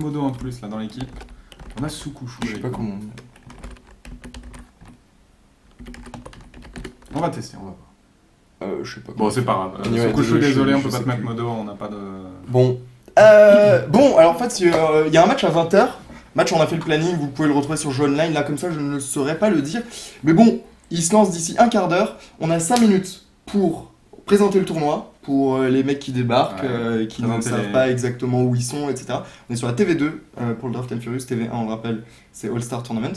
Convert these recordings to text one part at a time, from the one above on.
Modo en plus là dans l'équipe. On a Sukushu. Je sais pas comment. On va tester, on va voir. Je sais pas. Bon, c'est pas grave. Ouais, Sukushu, désolé, on je peut pas sais te mettre plus. Modo, on n'a pas de. Bon. Bon, alors en fait, il y a un match à 20h. Match, on a fait le planning, vous pouvez le retrouver sur Jeu Online. Là, comme ça, je ne saurais pas le dire. Mais bon, il se lance d'ici un quart d'heure. On a 5 minutes pour présenter le tournoi. Pour les mecs qui débarquent, qui ne Présenter savent pas exactement où ils sont, etc. On est sur la TV2 pour le Draft and Furious. TV1, on le rappelle, c'est All-Star Tournament.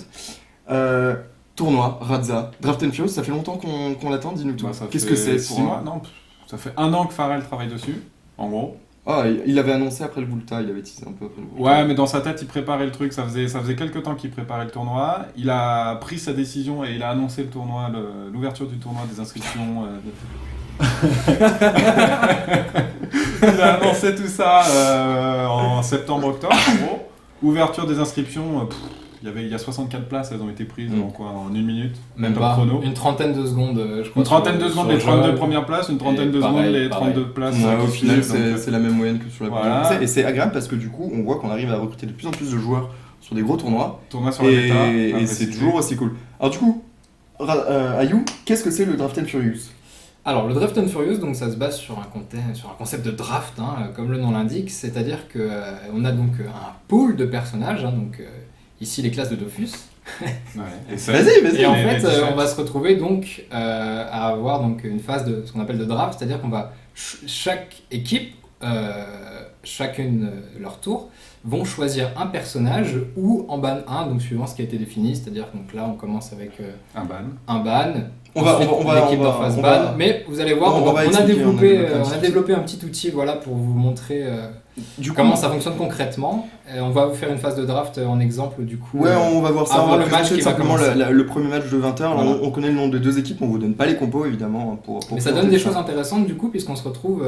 Tournoi, Radza, Draft and Furious, ça fait longtemps qu'on l'attend, dis-nous tout. Bah, ça Qu'est-ce fait que c'est 6 mois. Non, ça fait 1 an que Pharrell travaille dessus, en gros. Ah, il avait annoncé après le Volta, il avait teasé un peu après le Volta. Ouais, mais dans sa tête, il préparait le truc. Ça faisait quelques temps qu'il préparait le tournoi. Il a pris sa décision et il a annoncé le tournoi, l'ouverture du tournoi des inscriptions. Il a annoncé tout ça en septembre-octobre, en gros. Ouverture des inscriptions, il y a 64 places, elles ont été prises en 1 minute. Même top pas, chrono. une trentaine de secondes, je crois. Une trentaine de secondes les sur 32 Jeux. premières places, une trentaine de secondes pareil, les pareil. 32 places Ouais, au qui final, finissent, c'est la même moyenne que sur la Voilà. première. Et c'est agréable parce que du coup, on voit qu'on arrive à recruter de plus en plus de joueurs sur des gros tournois. tournoi sur la bêta. Et c'est toujours aussi cool. Alors du coup, Ayou, qu'est-ce que c'est le Draft and Furious? Alors, le Draft and Furious, donc, ça se base sur un concept de draft, comme le nom l'indique, c'est-à-dire qu'on a donc un pool de personnages, donc ici les classes de Dofus. Ouais. Vas-y. Et en les fait, t-shirts. on va se retrouver donc à avoir donc une phase de ce qu'on appelle de draft, c'est-à-dire qu'on va chaque équipe, chacune leur tour, vont choisir un personnage ou en ban 1, donc suivant ce qui a été défini, c'est-à-dire donc là on commence avec Un ban. un ban. On va l'équipe d'en face ban, mais vous allez voir, on va on a expliquer, développé, on a on a développé un petit outil voilà pour vous montrer Du coup, comment ça fonctionne concrètement. On va vous faire une phase de draft en exemple du coup. Ouais, on va voir ça. avant On va le match présenter qui va simplement commencer. le premier match de 20h. Voilà. On connaît le nom des deux équipes, on vous donne pas les compos évidemment. Pour Mais ça donne présenter des ça. choses intéressantes du coup puisqu'on se retrouve.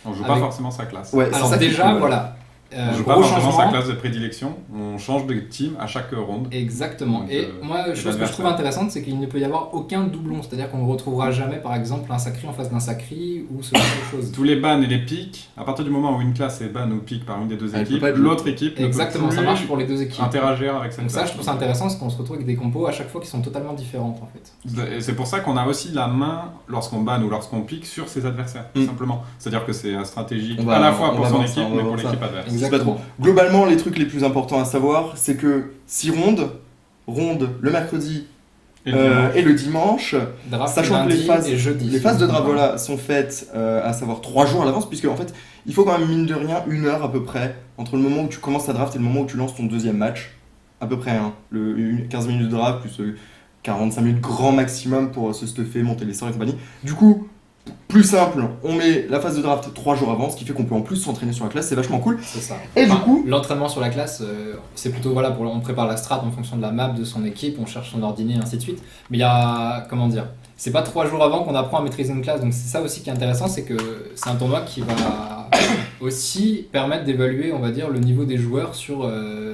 On joue pas Avec- forcément sa classe. Ouais, c'est Alors ça qui est déjà cool. voilà. On joue pas Gros forcément sa changement. classe de prédilection. On change de team à chaque ronde. Exactement. Donc, Et moi, chose que je l'adversaire. trouve intéressante, c'est qu'il ne peut y avoir aucun doublon. C'est-à-dire qu'on ne retrouvera jamais, par exemple, un sacri en face d'un sacri ou ce genre de choses. Tous les bans et les pics, à partir du moment où une classe est ban ou pick par une des deux Elle peut équipes, pas être l'autre équipe ne Exactement, peut ça plus marche pour les deux équipes. interagir avec cette Donc ça, classe. je trouve ça intéressant parce qu'on se retrouve avec des compos à chaque fois qui sont totalement différentes en fait. Et c'est pour ça qu'on a aussi la main lorsqu'on ban ou lorsqu'on pique sur ses adversaires, tout simplement. C'est-à-dire que c'est stratégique On va- à la fois on pour va son voir ça, équipe on va mais pour voir ça. l'équipe adverse. Je sais pas trop. Globalement, les trucs les plus importants à savoir, c'est que 6 rondes le mercredi Et le dimanche. et le dimanche, Draft sachant que lundi les phases, et jeudi. les phases de draft voilà, sont faites à savoir 3 jours à l'avance, puisque en fait, il faut quand même mine de rien 1 heure à peu près entre le moment où tu commences ta draft et le moment où tu lances ton deuxième match. À peu près, 15 minutes de draft plus 45 minutes grand maximum pour se stuffer, monter les sorts et compagnie. Du coup, plus simple, on met la phase de draft 3 jours avant, ce qui fait qu'on peut en plus s'entraîner sur la classe, c'est vachement cool. C'est ça. Et du coup, l'entraînement sur la classe, c'est plutôt voilà, on prépare la strat en fonction de la map de son équipe, on cherche son ordiné, et ainsi de suite. Mais il y a, comment dire, c'est pas 3 jours avant qu'on apprend à maîtriser une classe, donc c'est ça aussi qui est intéressant, c'est que c'est un tournoi qui va aussi permettre d'évaluer, on va dire, le niveau des joueurs sur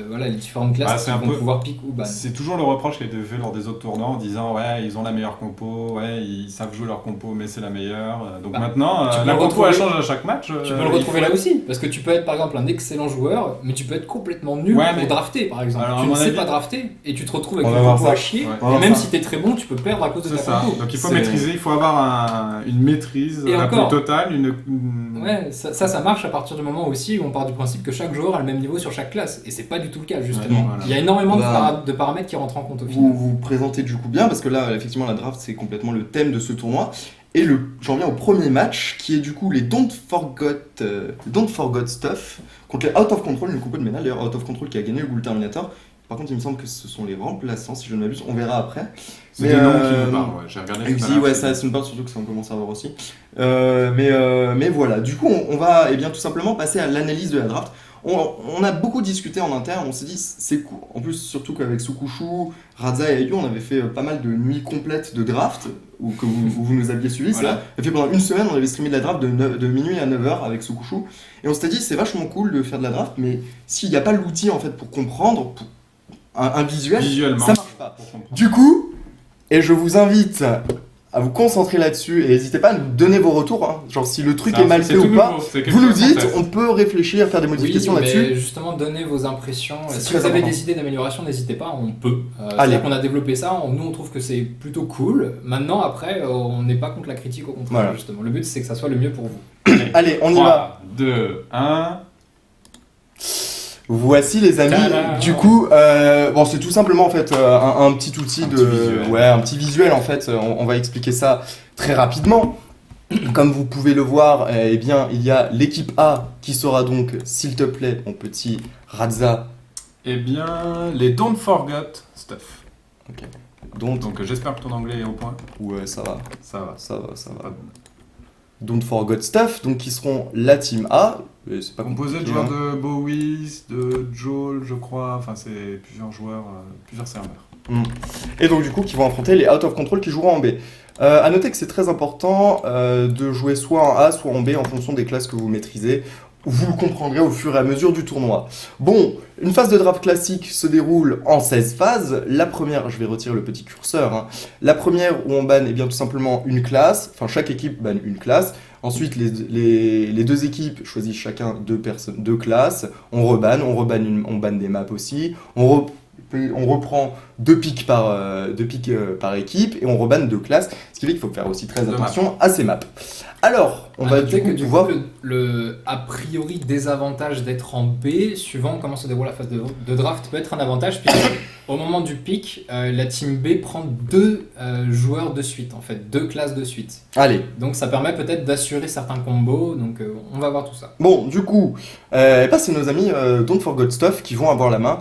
voilà, les différentes classes Ah, qui c'est un vont peu- pouvoir pick ou ban. C'est toujours le reproche qui a été fait lors des autres tournois en disant ouais ils ont la meilleure compo, ouais ils savent jouer leur compo mais c'est la meilleure. Donc Bah, maintenant tu peux la le compo elle retrouver- change à chaque match. Tu peux le retrouver là aussi, parce que tu peux être par exemple un excellent joueur, mais tu peux être complètement nul Ouais, pour mais- drafter par exemple. Alors, à tu ne mon sais avis- pas drafter et tu te retrouves avec On une va voir compo ça. à chier. Ouais. On va Et même voir ça. si t'es très bon, tu peux perdre à cause de C'est ta ça. compo. Donc il faut C'est- maîtriser, il faut avoir une maîtrise Et la encore. plus totale, Ouais, ça marche à partir du moment aussi où on part du principe que chaque joueur a le même niveau sur chaque classe. Et c'est pas du tout le cas, justement. Ouais, voilà. Il y a énormément de, Bah, de paramètres qui rentrent en compte au final. vous présentez du coup bien, parce que là, effectivement, la draft, c'est complètement le thème de ce tournoi. Et j'en viens au premier match, qui est du coup les Don't Forgot Stuff, contre les Out of Control, une compo de Ménal, d'ailleurs Out of Control qui a gagné le Bull Terminator. Par contre, il me semble que ce sont les remplaçants, si je ne m'abuse, on verra après. c'est Mais, des noms qui me parlent. Ouais. J'ai regardé. tout à Exi, l'heure, ouais, c'est- ça, c'est une part surtout que ça on commence à voir aussi. Mais voilà, du coup, on va tout simplement passer à l'analyse de la draft. On a beaucoup discuté en interne, on s'est dit c'est cool. En plus, surtout qu'avec Sukushu, Radza et Ayu, on avait fait pas mal de nuits complètes de draft, où vous nous aviez suivis. Voilà. C'est là. Et puis pendant 1 semaine, on avait streamé de la draft de minuit à 9h avec Sukushu. Et on s'était dit c'est vachement cool de faire de la draft, mais s'il n'y a pas l'outil en fait pour comprendre, un visuel, Visuellement. ça marche pas. Pour comprendre. Du coup, et je vous invite à vous concentrer là-dessus et n'hésitez pas à nous donner vos retours. Hein. Genre si le truc Ça, est mal c'est fait tout ou pas, nouveau, c'est quelque vous nous chose qu'on dites, teste. on peut réfléchir, faire des modifications Oui, là-dessus. mais justement, donnez vos impressions. C'est Si très vous avez important. des idées d'amélioration, n'hésitez pas, on peut. Allez. C'est-à-dire qu'on a développé ça, nous on trouve que c'est plutôt cool. Maintenant, après, on n'est pas contre la critique, au contraire, Voilà. justement. Le but, c'est que ça soit le mieux pour vous. Allez, on y va. 3, 2, 1. Voici les amis, Tada. du coup, bon c'est tout simplement en fait un petit outil Un de, petit visuel. ouais, un petit visuel en fait. On va expliquer ça très rapidement. Comme vous pouvez le voir, eh bien il y a l'équipe A qui sera donc, s'il te plaît, mon petit Radza. Eh bien, les Don't Forget Stuff. Donc, J'espère que ton anglais est au point. ouais, ça va, Ça va. ça va, ça va. Pas- Don't Forget Stuff, donc qui seront la team A. Et c'est pas Composé de compliqué, joueurs hein. de Bowies, de Joel, je crois. Enfin, c'est plusieurs joueurs, plusieurs serveurs. Et donc du coup qui vont affronter les Out of Control qui joueront en B. À noter que c'est très important de jouer soit en A, soit en B en fonction des classes que vous maîtrisez. Vous le comprendrez au fur et à mesure du tournoi. Bon, une phase de draft classique se déroule en 16 phases. La première, je vais retirer le petit curseur. Hein. La première où on banne tout simplement une classe. Enfin, chaque équipe banne une classe. Ensuite, les deux équipes choisissent chacun deux classes. On banne des maps aussi. On reprend deux pics par équipe et on rebanne deux classes. Ce qui fait qu'il faut faire aussi très Deux attention à ces maps. Alors, on va noter du coup que pouvoir... le a priori désavantage d'être en B, suivant comment se déroule la phase de draft, peut être un avantage, puisque au moment du pic, la team B prend deux joueurs de suite, en fait, deux classes de suite. Allez, Donc ça permet peut-être d'assurer certains combos, donc on va voir tout ça. bon, du coup, c'est nos amis Don't Forget Stuff qui vont avoir la main.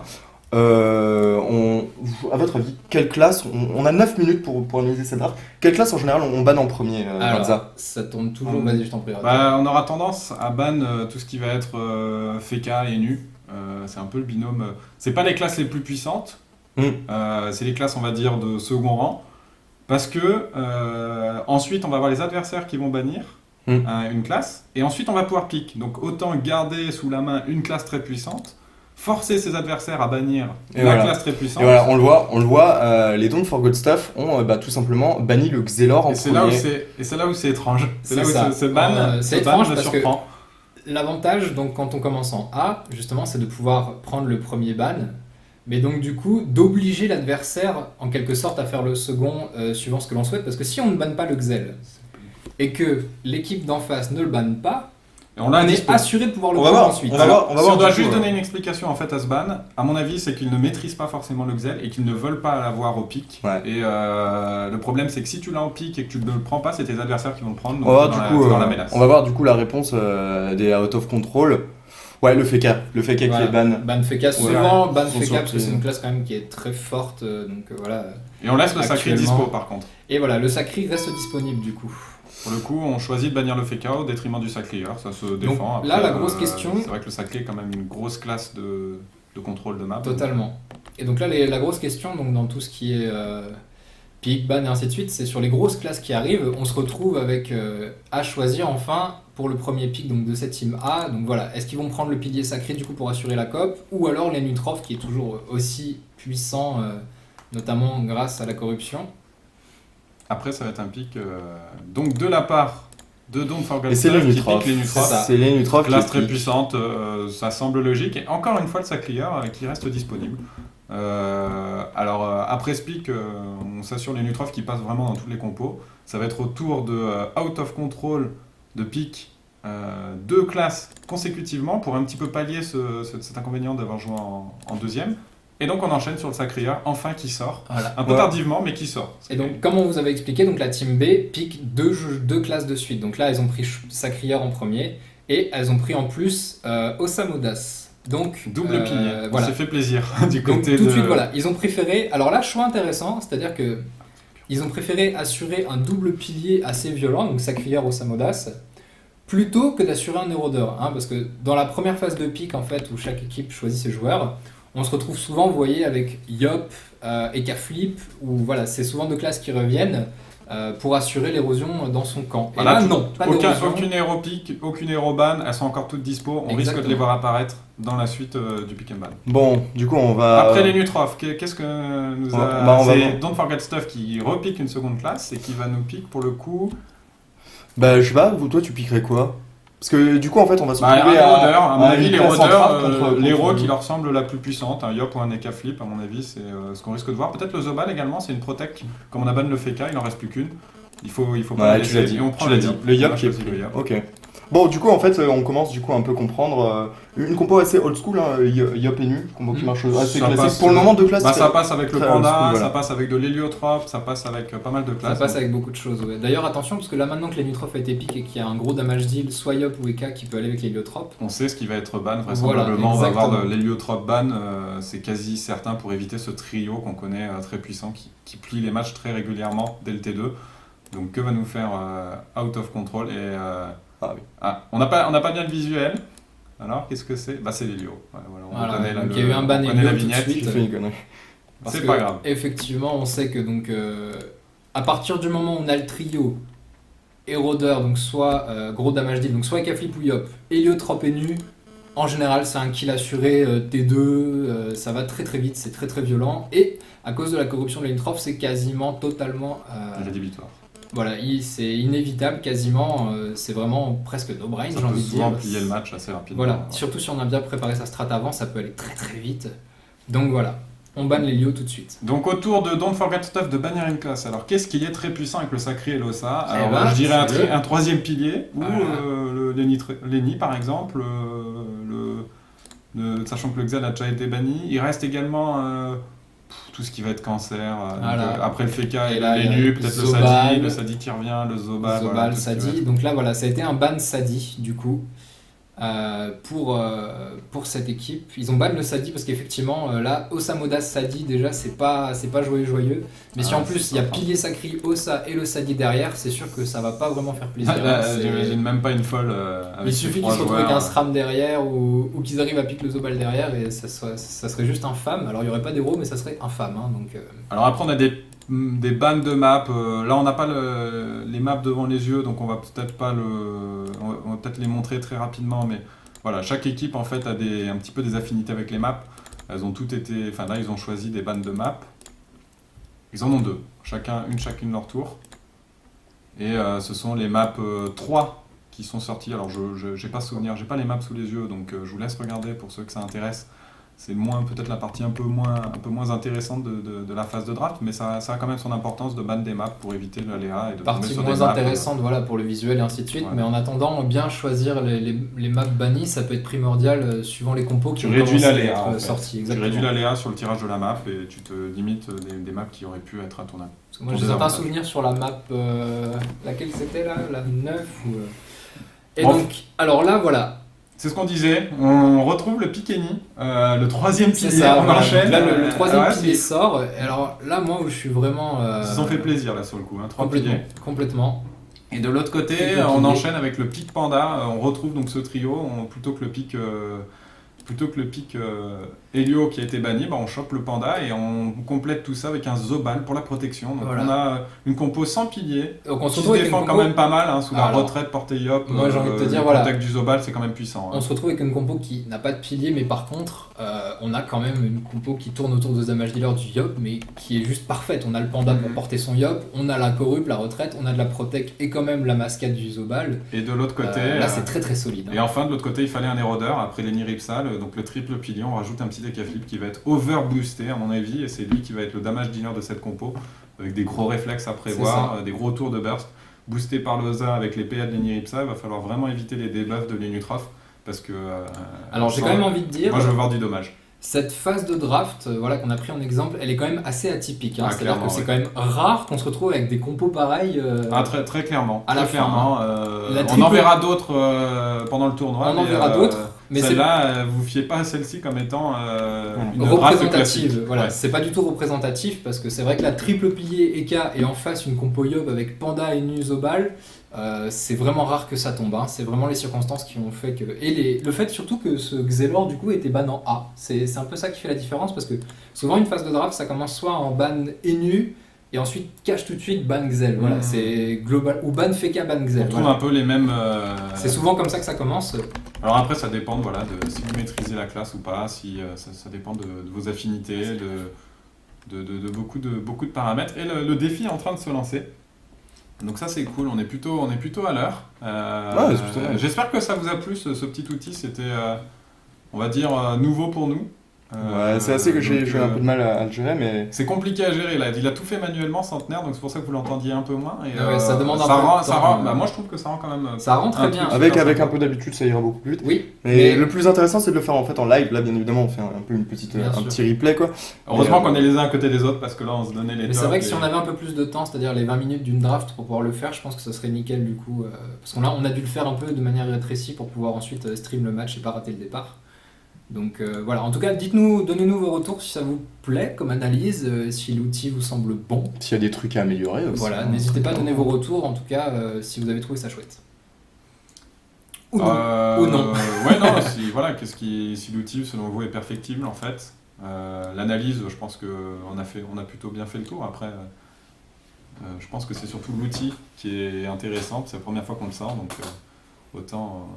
À votre avis, quelle classe on a 9 minutes pour analyser cette draft. Quelle classe en général on banne en premier, Radza? Alors, ça tourne toujours, vas-y, je t'en prie. On aura tendance à ban tout ce qui va être Feka et Nu. C'est un peu le binôme. C'est pas les classes les plus puissantes. C'est les classes, on va dire, de second rang. Parce que ensuite, on va avoir les adversaires qui vont bannir une classe. Et ensuite, on va pouvoir pick. Donc autant garder sous la main une classe très puissante, forcer ses adversaires à bannir classe très puissante. Et voilà, on le voit, les Don't Forget Stuff ont tout simplement banni le Xelor en Et c'est premier. là où c'est étrange. C'est là où ça. ce ban, C'est ce ban étrange me parce que surprend. l'avantage, donc, quand on commence en A, justement, c'est de pouvoir prendre le premier ban, mais donc du coup, d'obliger l'adversaire, en quelque sorte, à faire le second suivant ce que l'on souhaite, parce que si on ne banne pas le Xel, et que l'équipe d'en face ne le banne pas, Et on l'a on est dispo. assuré de pouvoir le On va prendre voir, ensuite. on va voir. Si on doit du coup, juste donner une explication en fait à ce ban, à mon avis, c'est qu'ils ne maîtrisent pas forcément le Xel et qu'ils ne veulent pas l'avoir au pic. Ouais. Et le problème, c'est que si tu l'as au pic et que tu ne le prends pas, c'est tes adversaires qui vont le prendre. Donc On va, t'es voir, dans la mélasse. on va voir du coup la réponse des Out of Control. Ouais, le Feka qui Voilà. est ban. Ban Feka, Ouais. souvent ban Ils sont Feka parce que surpris. c'est une classe quand même qui est très forte, donc voilà. Et on laisse le sacré Actuellement- dispo par contre. Et voilà, le sacré reste disponible du coup. Pour le coup, on choisit de bannir le Feka au détriment du sacré. Ça se défend. là, la grosse question- C'est vrai que le sacré est quand même une grosse classe de contrôle de map. Totalement. Et donc là, la grosse question, donc dans tout ce qui est pick, ban et ainsi de suite, c'est sur les grosses classes qui arrivent, on se retrouve avec à choisir enfin pour le premier pick donc, de cette team A. Donc voilà, est-ce qu'ils vont prendre le pilier sacré du coup pour assurer la COP, ou alors les Nutrof qui est toujours aussi puissant, notamment grâce à la corruption. Après, ça va être un pic donc de la part de Don't Forget Et c'est les Stuff qui Nutrof. pique les Nutrof. C'est ça. C'est les Nutrof Classe qui très piquent. puissante, ça semble logique. Et encore une fois, le Saclier qui reste disponible. Après ce pick, on s'assure les Nutrof qui passent vraiment dans tous les compos. Ça va être au tour de Out of Control de pick deux classes consécutivement pour un petit peu pallier cet inconvénient d'avoir joué en deuxième. Et donc on enchaîne sur le Sacrier, enfin qui sort. Voilà. Un peu Ouais. tardivement, mais qui sort. Et donc, comme on vous avait expliqué, donc la team B pique deux classes de suite. Donc là, elles ont pris Sacrier en premier et elles ont pris en plus Osamodas. Donc, Double pilier. On voilà. s'est fait plaisir du Donc côté tout de de... suite, voilà, ils ont préféré. Alors là, choix intéressant, c'est-à-dire que ils ont préféré assurer un double pilier assez violent, donc Sacrier Osamodas, plutôt que d'assurer un érodeur. Hein, parce que dans la première phase de pique, en fait, où chaque équipe choisit ses joueurs, on se retrouve souvent, vous voyez, avec Yop et Kaflip, où voilà, c'est souvent deux classes qui reviennent. pour assurer l'érosion dans son camp. Voilà, et là, non, pas d'érosion. aucune héros pick, aucune héros ban, elles sont encore toutes dispo. On risque de les voir apparaître dans la suite du pick and ban. Bon, du coup, on va. Après les Nutroph, qu'est-ce que nous a. C'est Don't Forget Stuff qui repique une seconde classe et qui va nous pick pour le coup. Bah, je sais pas, toi tu piquerais quoi? Parce que du coup, en fait, on va se retrouver à mon avis, les rôdeurs, contre l'héros qui leur semble la plus puissante, un Yop ou un Eka Flip, à mon avis, c'est ce qu'on risque de voir. Peut-être le Zobal également, c'est une protect. Comme on a ban le Feka, il en reste plus qu'une. Il faut pas tu l'as dit. Et on prend le Yop qui est le Yop. Ok. Bon, du coup, en fait, on commence du coup un peu comprendre une compo assez old school, hein, Yop et Nu, combo qui marche assez classique. Pour le moment, deux classes. Ça passe avec le Panda, school, ça passe avec de l'héliotrope, ça passe avec pas mal de classes. Ça passe avec beaucoup de choses. Ouais. D'ailleurs, attention, parce que là maintenant que l'Hénutroph a été pick et qu'il y a un gros damage deal, soit Yop ou Eka qui peut aller avec l'héliotrope. On sait ce qui va être ban, vraisemblablement. Voilà, on va avoir l'héliotrope ban, c'est quasi certain pour éviter ce trio qu'on connaît très puissant qui plie les matchs très régulièrement dès le T2. Donc que va nous faire Out of Control et on n'a pas bien le visuel. Alors qu'est-ce que c'est? C'est l'hélio. Voilà, donc il y a eu un ban hélio la vignette. Tout de suite. C'est pas grave. Effectivement, on sait que donc à partir du moment où on a le trio érodeur, donc soit gros damage deal, donc soit Ekaflip ou Yop, héliotrope et Nu, en général c'est un kill assuré T2, ça va très très vite, c'est très très violent et à cause de la corruption de l'Hénutroph, c'est quasiment totalement rédhibitoire. Voilà, c'est inévitable quasiment, c'est vraiment presque no brain, j'ai envie de dire. Ça peut souvent plier le match assez rapidement. Voilà, surtout si on a bien préparé sa strat avant, ça peut aller très très vite. Donc voilà, on banne l'Hélio tout de suite. Donc autour de Don't Forget Stuff de bannir une classe, alors qu'est-ce qui est très puissant avec le Sacré et l'Ossa? Alors je dirais un troisième pilier, ou le Lenny par exemple, sachant que le Xen a déjà été banni. Il reste également tout ce qui va être cancer, après le Feka et l'Enu, peut-être le Sadi qui revient, le Zobal. Zobal, Sadi. Donc là voilà, ça a été un ban Sadi du coup. Pour cette équipe, ils ont ban le Sadi parce qu'effectivement là Osamodas Sadi déjà c'est pas joyeux, mais si en plus il y a pilier sacré Osa et le Sadi derrière, c'est sûr que ça va pas vraiment faire plaisir. J'imagine même pas une folle il suffit qu'ils se retrouvent avec un SRAM derrière ou qu'ils arrivent à piquer le Zobal derrière et ça serait juste infâme. Alors il y aurait pas d'héros mais ça serait infâme donc Alors après on a des bans de maps, là on n'a pas les maps devant les yeux donc on va peut-être pas on va peut-être les montrer très rapidement, mais voilà, chaque équipe en fait a un petit peu des affinités avec les maps. Elles ont toutes été, enfin là ils ont choisi des bans de maps, ils en ont deux, chacune leur tour, et ce sont les maps 3 qui sont sorties. Alors j'ai pas souvenir, j'ai pas les maps sous les yeux donc je vous laisse regarder pour ceux que ça intéresse. C'est peut-être la partie un peu moins intéressante de la phase de draft, mais ça a quand même son importance de ban des maps pour éviter l'aléa et de partie moins intéressante voilà, pour le visuel et ainsi de suite, mais en attendant, bien choisir les maps bannies, ça peut être primordial suivant les compos qui ont commencé à être sortis. Tu réduis l'aléa sur le tirage de la map et tu te limites des maps qui auraient pu être à ton avis. Moi j'ai certains souvenirs sur la map, laquelle c'était là, la 9 Et donc, alors là voilà. C'est ce qu'on disait, on retrouve le Pikeni, le troisième pilier, on enchaîne. Là, le troisième pilier sort, et alors là, moi, où je suis vraiment... Ils se sont fait plaisir, là, sur le coup, 3 piliers. Complètement. Et de l'autre côté, on enchaîne avec le pic Panda, on retrouve donc ce trio, plutôt que le pic Helio qui a été banni, on chope le Panda et on complète tout ça avec un Zobal pour la protection. Donc on a une compo sans pilier, donc on qui se défend quand même pas mal, sous la retraite portée Yop. Moi j'ai envie de te dire, l'attaque du Zobal c'est quand même puissant. On se retrouve avec une compo qui n'a pas de pilier, mais par contre on a quand même une compo qui tourne autour de damage dealer du Yop, mais qui est juste parfaite. On a le Panda pour porter son Yop, on a la corrup, la retraite, on a de la protect et quand même la mascade du Zobal. Et de l'autre côté... là c'est très très solide. Et enfin de l'autre côté il fallait un érodeur, après Lenny Ripsal, donc le triple pilier, on rajoute un petit Ekaflip qui va être overboosté à mon avis, et c'est lui qui va être le damage dealer de cette compo, avec des gros réflexes à prévoir, des gros tours de burst, boosté par l'Oza avec les PA de Lenny Ripsa. Il va falloir vraiment éviter les debuffs de l'Hénutroph, parce que... alors j'ai quand même envie de dire... Moi je veux voir du dommage. Cette phase de draft qu'on a pris en exemple, elle est quand même assez atypique. C'est-à-dire que c'est quand même rare qu'on se retrouve avec des compos pareils. Très, très clairement. À la très fin. Clairement. On en verra d'autres pendant le tournoi. On en verra d'autres. Mais celle-là, vous fiez pas à celle-ci comme étant une représentative. Voilà, c'est pas du tout représentatif parce que c'est vrai que la triple pilier Eka et en face une compo Yob avec Panda et Nu Zobal. C'est vraiment rare que ça tombe, c'est vraiment les circonstances qui ont fait que... Et le fait surtout que ce Xelor du coup était ban en A, c'est un peu ça qui fait la différence parce que souvent une phase de draft ça commence soit en ban Enu, et ensuite cache tout de suite ban Xel. Voilà, c'est global ou ban Feka ban Xel. On trouve un peu les mêmes. C'est souvent comme ça que ça commence. Alors après, ça dépend de si vous maîtrisez la classe ou pas, si ça dépend de vos affinités, de beaucoup de paramètres. Et le défi est en train de se lancer. Donc ça c'est cool, on est plutôt à l'heure. C'est plutôt bien. J'espère que ça vous a plu ce petit outil, c'était on va dire nouveau pour nous. Ouais, c'est assez que j'ai eu un peu de mal à le gérer, mais... C'est compliqué à gérer, là. Il a tout fait manuellement, Centenaire, donc c'est pour ça que vous l'entendiez un peu moins. Et, ça demande un peu de temps. Moi je trouve que ça rend quand même... Ça rend très bien. Avec un peu d'habitude, ça ira beaucoup plus vite. Oui. Mais le plus intéressant, c'est de le faire en fait en live. Là, bien évidemment, on fait un peu un petit replay, quoi. Heureusement qu'on est les uns à côté des autres, parce que là, on se donnait les Mais c'est vrai que si on avait un peu plus de temps, c'est-à-dire les 20 minutes d'une draft pour pouvoir le faire, je pense que ça serait nickel du coup. Parce qu'on a dû le faire un peu de manière rétrécie pour pouvoir ensuite stream le match et pas rater le départ. Donc voilà, en tout cas, donnez-nous vos retours si ça vous plaît comme analyse, si l'outil vous semble bon. S'il y a des trucs à améliorer aussi. Voilà, n'hésitez pas à donner vos retours, en tout cas, si vous avez trouvé ça chouette. Ou non. Ouais, non, si l'outil, selon vous, est perfectible, en fait. L'analyse, je pense qu'on a plutôt bien fait le tour. Après, je pense que c'est surtout l'outil qui est intéressant. C'est la première fois qu'on le sort, donc autant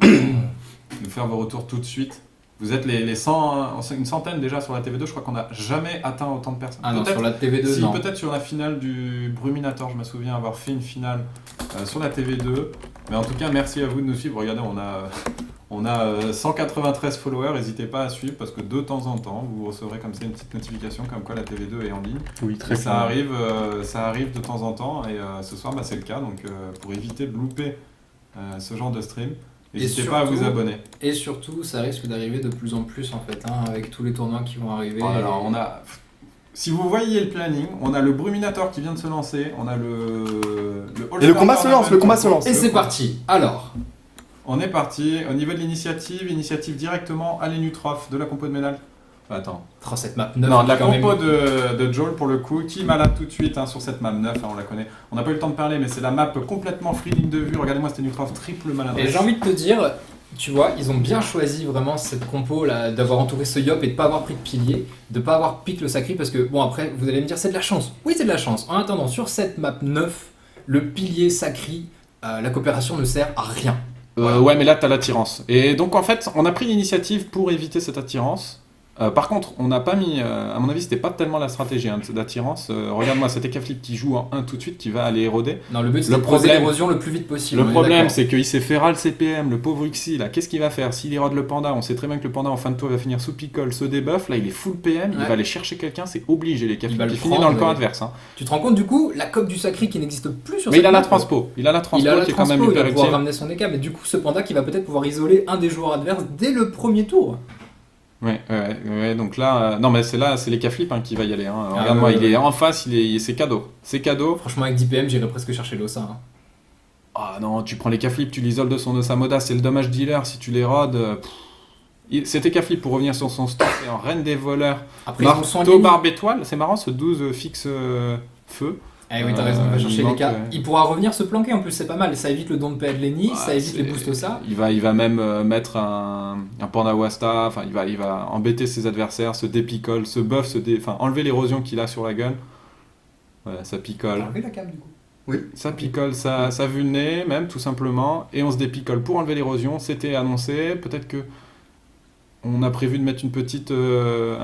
nous faire vos retours tout de suite. Vous êtes une centaine déjà sur la TV2, je crois qu'on n'a jamais atteint autant de personnes. Ah non, sur la TV2, non. Peut-être sur la finale du Bruminator, je me souviens avoir fait une finale sur la TV2. Mais en tout cas, merci à vous de nous suivre. Regardez, on a 193 followers, n'hésitez pas à suivre parce que de temps en temps, vous recevrez comme ça une petite notification comme quoi la TV2 est en ligne. Oui, très bien. Ça arrive de temps en temps et ce soir, c'est le cas. Donc pour éviter de louper ce genre de stream, n'hésitez pas à vous abonner. Et surtout, ça risque d'arriver de plus en plus en fait, avec tous les tournois qui vont arriver. Alors, si vous voyez le planning, on a le Bruminator qui vient de se lancer, on a et le combat se lance. Et c'est parti. Alors, on est parti. Au niveau de l'initiative directement à l'Enutrof de la compo de Ménal. Attends. Cette map 9. Non, de la compo de Joel pour le coup, qui m'a là tout de suite sur cette map 9, on la connaît. On n'a pas eu le temps de parler, mais c'est la map complètement free ligne de vue. Regardez-moi cette Enutrof triple maladresse. Et j'ai envie de te dire, tu vois, ils ont bien choisi vraiment cette compo là, d'avoir entouré ce Yop et de pas avoir pris de pilier, de pas avoir piqué le sacré, parce que bon, après, vous allez me dire, c'est de la chance. Oui, c'est de la chance. En attendant, sur cette map 9, le pilier sacré, la coopération ne sert à rien. Voilà. Ouais, mais là, t'as l'attirance. Et donc, en fait, on a pris l'initiative pour éviter cette attirance. Par contre, on n'a pas mis, à mon avis, c'était pas tellement la stratégie d'attirance. Regarde-moi, cet Ekaflip qui joue en 1 tout de suite, qui va aller éroder. Non, le but c'est de poser l'érosion le plus vite possible. Le problème, c'est qu'il s'est fait ras le CPM, le pauvre Uxie, là. Qu'est-ce qu'il va faire? S'il érode le panda, on sait très bien que le panda en fin de tour va finir sous pickle, se débuff. Là, il est full PM, il va aller chercher quelqu'un, c'est obligé, les Ekaflip qui finit dans le camp adverse. Hein. Tu te rends compte, du coup, la coque du sacré qui n'existe plus sur mais il a la transpo. Il a la transpo qui est quand même hyper utile. Il va pouvoir ramener son EK, mais du coup, ce panda qui va peut-être pouvoir isoler un des joueurs adverses dès le premier tour. Ouais, donc là, non mais c'est les Ekaflip qui va y aller. Hein. Regarde-moi, il est en face, c'est cadeau. C'est cadeau. Franchement, avec 10 PM, j'irais presque chercher l'Ossa. Hein. Ah non, tu prends les Ekaflip, tu l'isoles de son Osamoda, c'est le dommage dealer si tu les rodes. Cet Ekaflip, pour revenir sur son stock, c'est en reine des voleurs. Après, Marteau barbe étoile, c'est marrant ce 12 fixe feu. Eh oui, t'as raison, il va chercher les cas. Il pourra revenir se planquer en plus, c'est pas mal. Ça évite le don de PA de Lenny, ça évite les boosts Ossa. Il va même mettre un Panda Wasta, enfin il va embêter ses adversaires, se dépicole, se buff, enlever l'érosion qu'il a sur la gueule. Ouais, ça picole. Enlever la cam du coup. Oui. Ça picole, ça vulné même tout simplement, et on se dépicole pour enlever l'érosion. C'était annoncé, peut-être que on a prévu de mettre un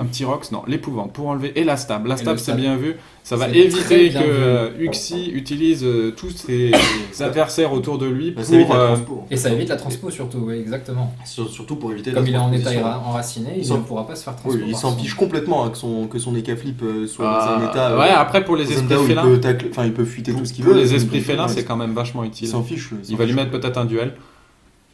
petit Rox, non, l'épouvante pour enlever, et la stab. La stab, c'est bien vu, ça va éviter que Uxie utilise tous ses adversaires autour de lui pour... Et ça évite la transpo surtout, oui, exactement. Surtout pour éviter comme il est en état enraciné, il ne pourra pas se faire transpo. Oui, il s'en fiche complètement que son Ekaflip soit dans un état... Ouais, après pour les esprits félins... Il peut fuiter tout ce qu'il veut. Pour les esprits félins, c'est quand même vachement utile. Il s'en fiche. Il va lui mettre peut-être un duel.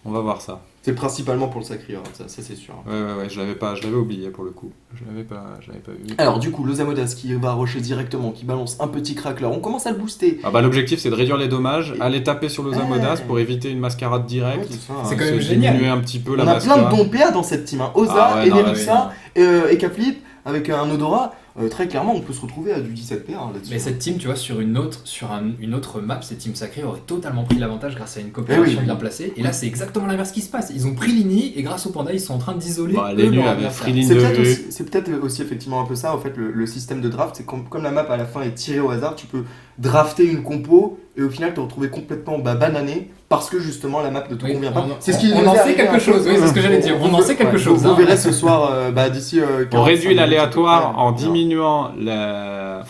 On va voir ça. C'est principalement pour le sacré, ça c'est sûr. Ouais, je l'avais oublié pour le coup. Je l'avais pas vu. Alors du coup, l'Osamodas qui va rusher directement, qui balance un petit crackler, on commence à le booster. L'objectif c'est de réduire les dommages, aller taper sur l'Osamodas pour éviter une mascarade directe. C'est quand même génial. Diminuer un petit peu la mascarade. On a mascarade. plein de bons PA dans cette team, Osa, Enerissa, Ekaflip, avec un odorat, très clairement, on peut se retrouver à du 17 PA là-dessus. Mais cette team, tu vois, sur une autre map, cette team sacrée aurait totalement pris l'avantage grâce à une coopération bien placée. Et là, c'est exactement l'inverse qui se passe. Ils ont pris l'INI et grâce au panda, ils sont en train d'isoler. Les nus avaient free ligne de vue. C'est peut-être aussi effectivement un peu ça, en fait, le système de draft, c'est comme la map à la fin est tirée au hasard, tu peux drafter une compo et au final te retrouver complètement banané parce que justement la map ne te convient pas. C'est ce qui on en sait quelque chose, oui, c'est ce que j'allais dire. On en sait quelque chose. Vous verrez ce soir, d'ici. On réduit l'aléatoire en diminuant,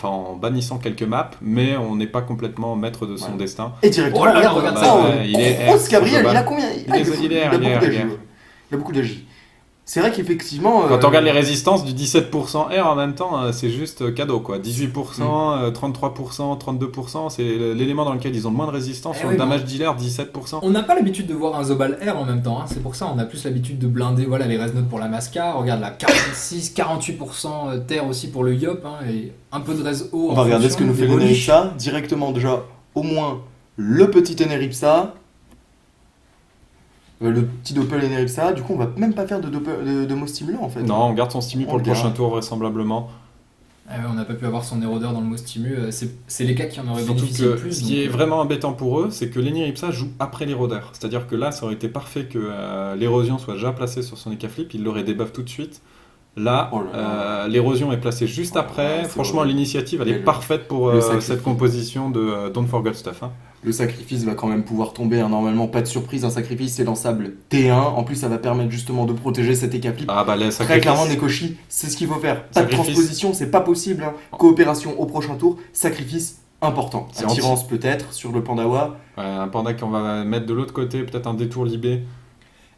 en bannissant quelques maps, mais on n'est pas complètement maître de son destin. Et directement, regarde ça. Il est Gabriel, il a combien? Il a beaucoup d'AJ. C'est vrai qu'effectivement. Quand on regarde les résistances du 17% R en même temps, c'est juste cadeau quoi. 18%, 33%, 32%, c'est l'élément dans lequel ils ont le moins de résistance. Sur le damage dealer, 17%. On n'a pas l'habitude de voir un Zobal R en même temps, hein. C'est pour ça on a plus l'habitude de blinder les res notes pour la Mascar. Regarde la 46, 48% terre aussi pour le Yop, hein, et un peu de res haut. On va regarder ce que nous fait l'Eneripsa. Directement déjà, au moins le petit Eneripsa. Le petit doppel Eneripsa, du coup on va même pas faire de mot stimulant en fait. Non, on garde son stimu pour le prochain tour vraisemblablement. On n'a pas pu avoir son érodeur dans le mot stimu, c'est les cas qui en auraient Surtout bénéficié que le plus. Ce qui est vraiment embêtant pour eux, c'est que l'Eneripsa joue après l'érodeur. C'est-à-dire que là, ça aurait été parfait que l'érosion soit déjà placée sur son Ekaflip, il l'aurait débuff tout de suite. Là, l'érosion est placée juste après. Franchement, l'initiative, elle est parfaite pour cette composition de Don't Forget Stuff. Hein. Le sacrifice va quand même pouvoir tomber, hein. Normalement, pas de surprise, un sacrifice c'est lançable T1. En plus, ça va permettre justement de protéger cet Ekaflip. Très clairement, Nekoshi, c'est ce qu'il faut faire. Pas de transposition, c'est pas possible. Hein. Coopération au prochain tour, sacrifice important. Attirance peut-être sur le Pandawa. Un panda qu'on va mettre de l'autre côté, peut-être un détour libé.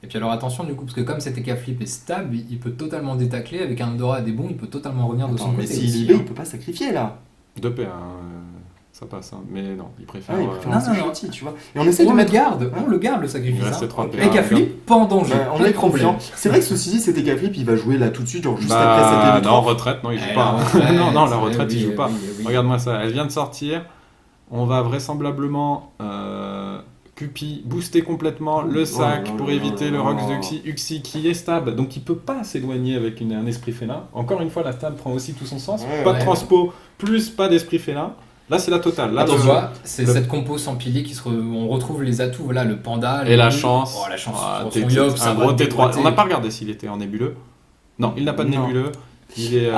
Et puis alors attention du coup, parce que comme cet Ekaflip est stable, il peut totalement détacler, avec un Odora et des bons, il peut totalement revenir de son côté. Mais s'il est libé, il peut pas sacrifier là. 2P, ça passe, hein. Mais non, il préfère... gentil, tu vois. Et on essaie de mettre... On le garde le sacrifice. Il reste 3 P. Ekaflip, pas en danger. On est confiant. C'est vrai que ceci dit, cet Ekaflip, il va jouer là tout de suite, genre juste après cette Non, retraite, non, il joue pas. Non, la retraite, il joue pas. Regarde-moi ça, elle vient de sortir. On va vraisemblablement... Cupi booster complètement le sac pour éviter le Rox de Uxie qui est stable, donc il peut pas s'éloigner avec un esprit félin. Encore une fois, la stable prend aussi tout son sens. Pas de transpo, plus pas d'esprit félin. Là, c'est la totale. Là, tu vois, c'est cette compo sans pilier on retrouve les atouts, voilà, le panda. Et la chance. La chance. Sur son Yop, un gros T3. On n'a pas regardé s'il était en nébuleux. Non, il n'a pas de nébuleux. Il est.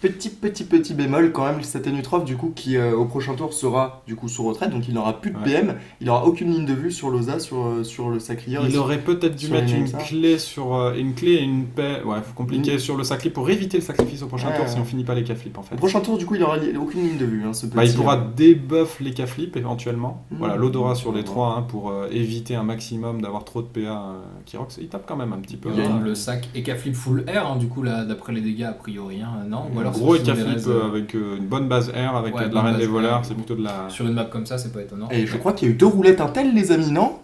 Petit bémol quand même, cet Enutrof du coup qui au prochain tour sera du coup sous retraite, donc il n'aura plus de PM, il n'aura aucune ligne de vue sur l'Osa, sur le Sacrieur. Il aurait peut-être dû mettre une clé et une paix, compliqué sur le Sacri pour éviter le sacrifice au prochain tour si on finit pas les K-flip en fait. Au prochain tour du coup il n'aura aucune ligne de vue. Hein, il pourra débuff les K-flip éventuellement. Voilà, l'Odora sur les 3 pour éviter un maximum d'avoir trop de PA qui rox. Il tape quand même un petit peu. Il y a le sac et K-flip full R, du coup là d'après les dégâts a priori, non. Un gros Ekaflip avec une bonne base R, avec de la reine des voleurs, c'est plutôt de la... Sur une map comme ça, c'est pas étonnant. Et je crois qu'il y a eu 2 roulettes Intel, les amis, non?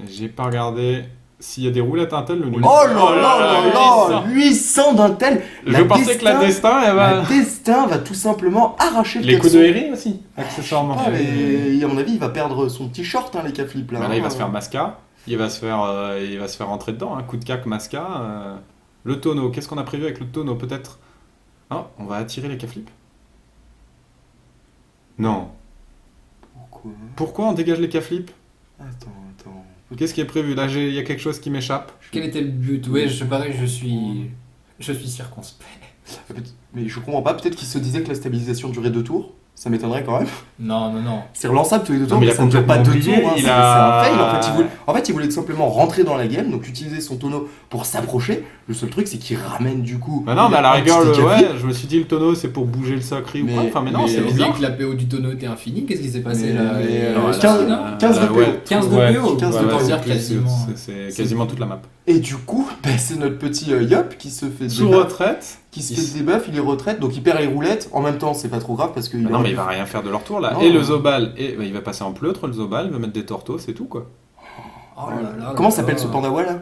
J'ai pas regardé s'il y a des roulettes Intel. Oh là là, 800 d'Intel. Je pensais que la Destin va tout simplement arracher le les coups de Eri aussi, accessoirement. À mon avis, il va perdre son petit short, les K-flip là. Là, il va se faire Masca, il va se faire rentrer dedans, un coup de cac Masca. Le tonneau, qu'est-ce qu'on a prévu avec le tonneau peut-être? On va attirer les K-flip. Non. Pourquoi on dégage les K-flip? Attends. Qu'est-ce qui est prévu? Là, il y a quelque chose qui m'échappe. Quel était le but? Ouais, je suis circonspect. Mais je comprends pas, peut-être qu'il se disait que la stabilisation durait 2 tours. Ça m'étonnerait quand même. Non. C'est relançable tous les 2 tours, mais ça ne dure pas 2 tours. C'est un fail. En fait, il voulait tout simplement rentrer dans la game, donc utiliser son tonneau pour s'approcher. Le seul truc, c'est qu'il ramène du coup. Mais non, mais à la rigueur, je me suis dit le tonneau, c'est pour bouger le sacré ou quoi. Enfin, mais non, c'est bizarre que la PO du tonneau était infinie. Qu'est-ce qui s'est passé là? 15 de PO. 15 de PO. 15 de PO. Quasiment. C'est quasiment toute la map. Et du coup, c'est notre petit Yop qui se fait sous retraite. Qui se fait débuff, il est retraite, donc il perd les roulettes. En même temps, c'est pas trop grave parce que. Non, mais il va rien faire de leur tour là. Non, et le Zobal, il va passer en pleutre, le Zobal, il va mettre des tortos, c'est tout quoi. Oh là là. Comment s'appelle ce Pandawa là?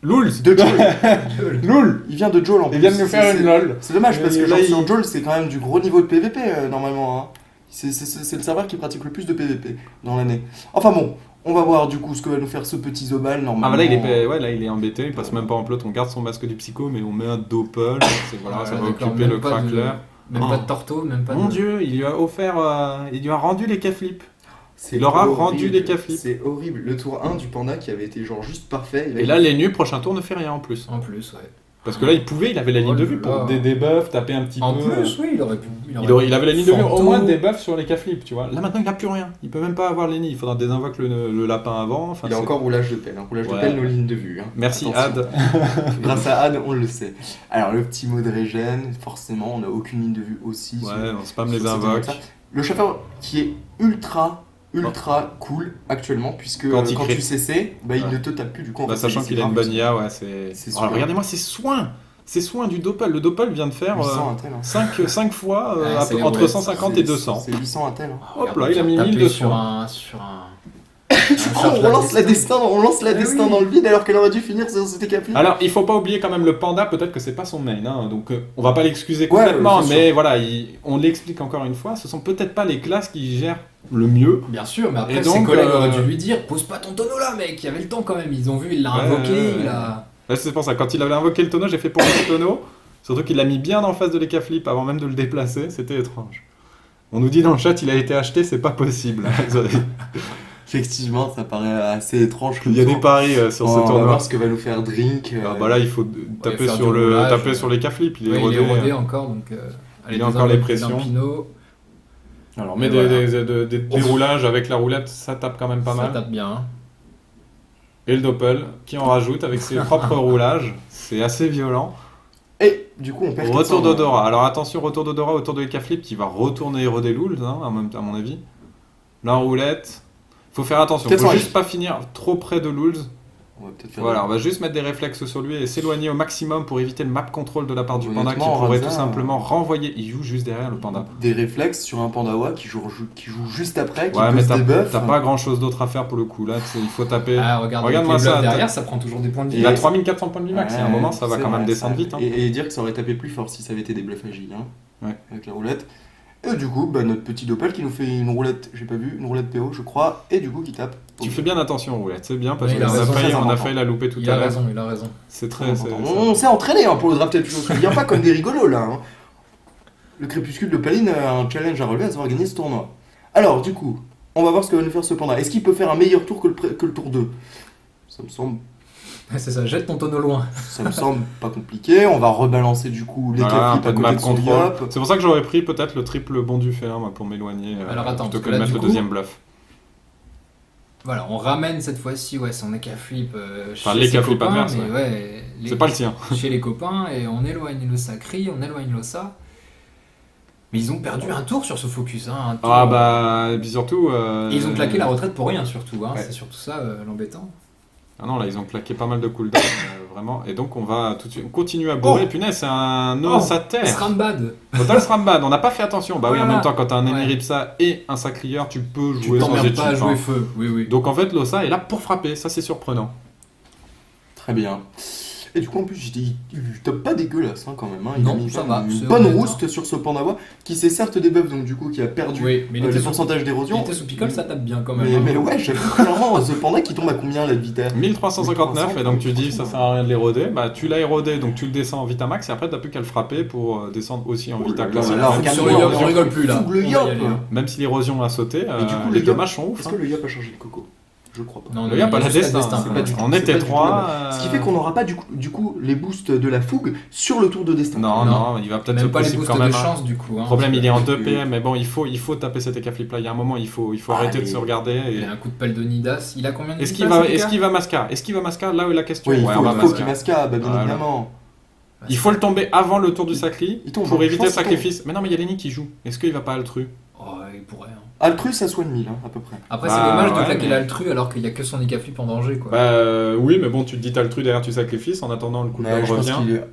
Loul. De Joel. Loul. Il vient de Joel en plus. Il vient de nous faire une LOL. C'est dommage parce que sur Joel, c'est quand même du gros niveau de PVP normalement. Hein. C'est le serveur qui pratique le plus de PVP dans l'année. Enfin bon, On va voir du coup ce que va nous faire ce petit Zobal normalement. Ah bah là il est embêté, il passe même pas en plot, on garde son masque du psycho mais on met un Doppel, voilà, ça va d'accord, occuper même le pas crackler. Même pas de torto, même pas Mon de... dieu, il lui a offert, il lui a rendu les K-flips. C'est Il leur a horrible. rendu les K-flips. C'est horrible. Le tour 1 du panda qui avait été genre juste parfait. Et là les nus, prochain tour ne fait rien en plus. En plus, ouais. Parce que là il avait la ligne de vue pour là. des debuffs, taper un petit En peu. plus, oui, il aurait pu... Il avait la ligne de vue au Fanto. moins des buffs sur les K-flips, tu vois. Là maintenant il n'a plus rien, il peut même pas avoir les nids, il faudra désinvoquer le lapin avant. Enfin, Il y a c'est- encore roulage de pelle. Roulage de Ouais. pelle, nos lignes de vue. Merci Attention. Ad. Grâce à Anne, on le sait. Alors, le petit mot de régène, forcément, on n'a aucune ligne de vue aussi. Ouais, sur- on spam sur les cette invoques. étape. Le chauffeur qui est ultra cool actuellement, puisque Quand quand, il crie. tu CC, bah, il Ouais. ne te tape plus du coup. en Bah, fait, sachant c'est qu'il a une grave, bonne IA, ouais, c'est. C'est Alors, super. regardez-moi ces soins du Doppel. Le Doppel vient de faire 800 intel. Hein. 5 fois Ouais, c'est les entre roulettes. 150 et 200. C'est 800 intel. Hein. Hop là, il a mis Taper 1200. sur un... Du coup, on lance la destin, oui. dans le vide alors qu'elle aurait dû finir sur cet écapli. Alors, il faut pas oublier quand même le panda, peut-être que c'est pas son main, hein, donc on va pas l'excuser Ouais, complètement, c'est mais voilà, on l'explique encore une fois, ce sont peut-être pas les classes qui gèrent le mieux. Bien sûr, mais après, Et ses donc, collègues auraient dû lui dire pose pas ton tonneau là, mec. Il y avait le temps quand même. Ils ont vu, il l'a Ouais, invoqué, ouais, il ouais. a. Ouais, c'est pour ça, quand il avait invoqué le tonneau, j'ai fait pour le tonneau, surtout qu'il l'a mis bien en face de l'Eka-flip avant même de le déplacer, c'était étrange. On nous dit dans le chat, il a été acheté, c'est pas possible. Effectivement, ça paraît assez étrange. Il y a des paris sur ce On va tournoi. voir ce que va nous faire Drink. Ah, bah là, il faut taper faire sur du le roulage, taper sur les K-flips, il est Ouais, il est rodé. rodé encore, donc. Il a encore les pressions. Pinot, Alors, mais Et des déroulages avec la roulette, ça tape quand même pas ça mal. tape bien. Et le Doppel, qui en rajoute avec ses propres roulages, c'est assez violent. Et du coup, on perd Retour 400. d'Odora. Alors attention, retour d'Odora autour de l'Eka-flip qui va retourner éroder Lulz, hein, à mon avis. Là en roulette. Faut faire attention, faut 400. juste pas finir trop près de Lulz. On va peut-être faire Voilà, on va juste mettre des réflexes sur lui et s'éloigner au maximum pour éviter le map control de la part du panda qui Honnêtement, pourrait Raza, tout simplement renvoyer. Il joue juste derrière le panda. des réflexes sur un pandawa qui joue juste après, qui Ouais, mais pose des buffs. t'as pas grand chose d'autre à faire pour le coup. Là, il faut taper. Ah, regarde, Regarde-moi avec les ça, bluffs derrière, ça prend toujours des points de vie. Il a 3400 points de vie max. Il y a un moment, ça va c'est quand même vrai, descendre ça. vite. Hein. Et dire que ça aurait tapé plus fort si ça avait été des bluffs agiles, hein, Ouais. avec la roulette. Et du coup, bah, notre petit Doppel qui nous fait une roulette, j'ai pas vu, une roulette PO, je crois, et du coup qui tape. Tu fais bien attention, roulette, c'est bien parce Ouais, qu'on il a a raison, failli, très on a important. failli la louper tout Il à a l'heure. raison, il a raison. C'est très. On s'est entraîné hein, pour le draft, je ne viens pas comme des rigolos là. Hein. Le crépuscule de Paline a un challenge à relever à savoir gagner ce tournoi. Alors, du coup, on va voir ce que va nous faire ce panda. Est-ce qu'il peut faire un meilleur tour que le tour 2 Ça me semble. C'est ça, jette ton tonneau loin. Ça me semble pas compliqué. On va rebalancer du coup les Voilà, un K-flips peu à de côté map de son control. yop. C'est pour ça que j'aurais pris peut-être le triple bond du félin moi, pour m'éloigner Alors, attends, plutôt parce que que de là, mettre du le coup- deuxième bluff. Voilà, on ramène cette fois-ci son Eka-flip Enfin, chez les ses K-flip copains, adverses, mais C'est pas le tien. chez les copains, et on éloigne le Sacri, on éloigne l'Ossa. Mais ils ont perdu un tour sur ce focus. Hein, un tour. Ah bah, et puis surtout. Et ils ont claqué la retraite pour rien, surtout. Hein, Ouais. C'est surtout ça l'embêtant. Ah non, là ils ont claqué pas mal de cooldown, vraiment. Et donc on va tout de suite continuer à bourrer. Oh. Punaise, c'est un Oh. os à terre. Srambad. Total Srambad, on n'a pas fait attention. Bah oui, en Voilà. même temps, quand t'as un Ouais. Emiripsa et un Sacrieur, tu peux Tu jouer sans t'emmerdes étude. pas à jouer hein. feu. Oui, oui. Donc en fait, l'Ossa est là pour frapper, ça c'est surprenant. Très bien. Et du coup, en plus, il tape pas dégueulasse hein, quand même. Hein. Il Non, a mis ça quand va, même c'est une bonne honnête, rouste sur ce pandawa qui s'est certes débuff, donc du coup, qui a perdu Oui, mais il était les sous- pourcentages il d'érosion. était sous pickle, ça tape bien quand même. Mais, hein. mais ouais, j'avoue clairement, ce panda qui tombe à combien la vitesse 1359, et donc tu dis 1300, ça sert à rien de l'éroder. Bah tu l'as érodé, donc tu le descends en Vitamax, et après t'as plus qu'à le frapper pour descendre aussi en Oh Vita là classique. là, Même regarde si sur le l'érosion, yop, on rigole plus là. fougue le On va y yop. aller, hein. Même si l'érosion a sauté, Et du coup, les le dommages sont ouf. Est-ce hein. que le yop a changé de coco Je crois pas. Non, Le yop a la juste destin. destin, pas du tout- On c'est était pas du tout trois. Ce qui fait qu'on n'aura pas du coup les boosts de la fougue sur le tour de destin. Non, non, il va peut-être se Même pas les possible boosts quand de même. hein. chance du coup. Le hein. problème, il est en 2 Oui. PM, mais bon, il faut taper cet Eka-flip là. Il y a un moment, il faut arrêter de se regarder. Il Et... y a un coup de pelle de Nidas. Il a combien de Est-ce Nidas, qu'il va mascar Est-ce qu'il va mascar Là où est la question. Oui, il Ouais, faut, on va il faut mascar. qu'il masca, bah, bien Voilà. évidemment. Il faut le tomber avant le tour du sacri Il tombe, pour je éviter pense le qu'il sacrifice. Mais non, mais il y a Lenny qui joue. Est-ce qu'il va pas Altru Oh, il pourrait. hein. Altrus, ça soigne 1000 hein, à peu près. Après, Bah, c'est dommage de ouais, claquer mais- l'altru alors qu'il y a que son Eka-flip en danger quoi. Bah oui, mais bon, tu te dis Altru derrière tu sacrifices. En attendant, le cooldown Ouais, je pense revient. qu'il est-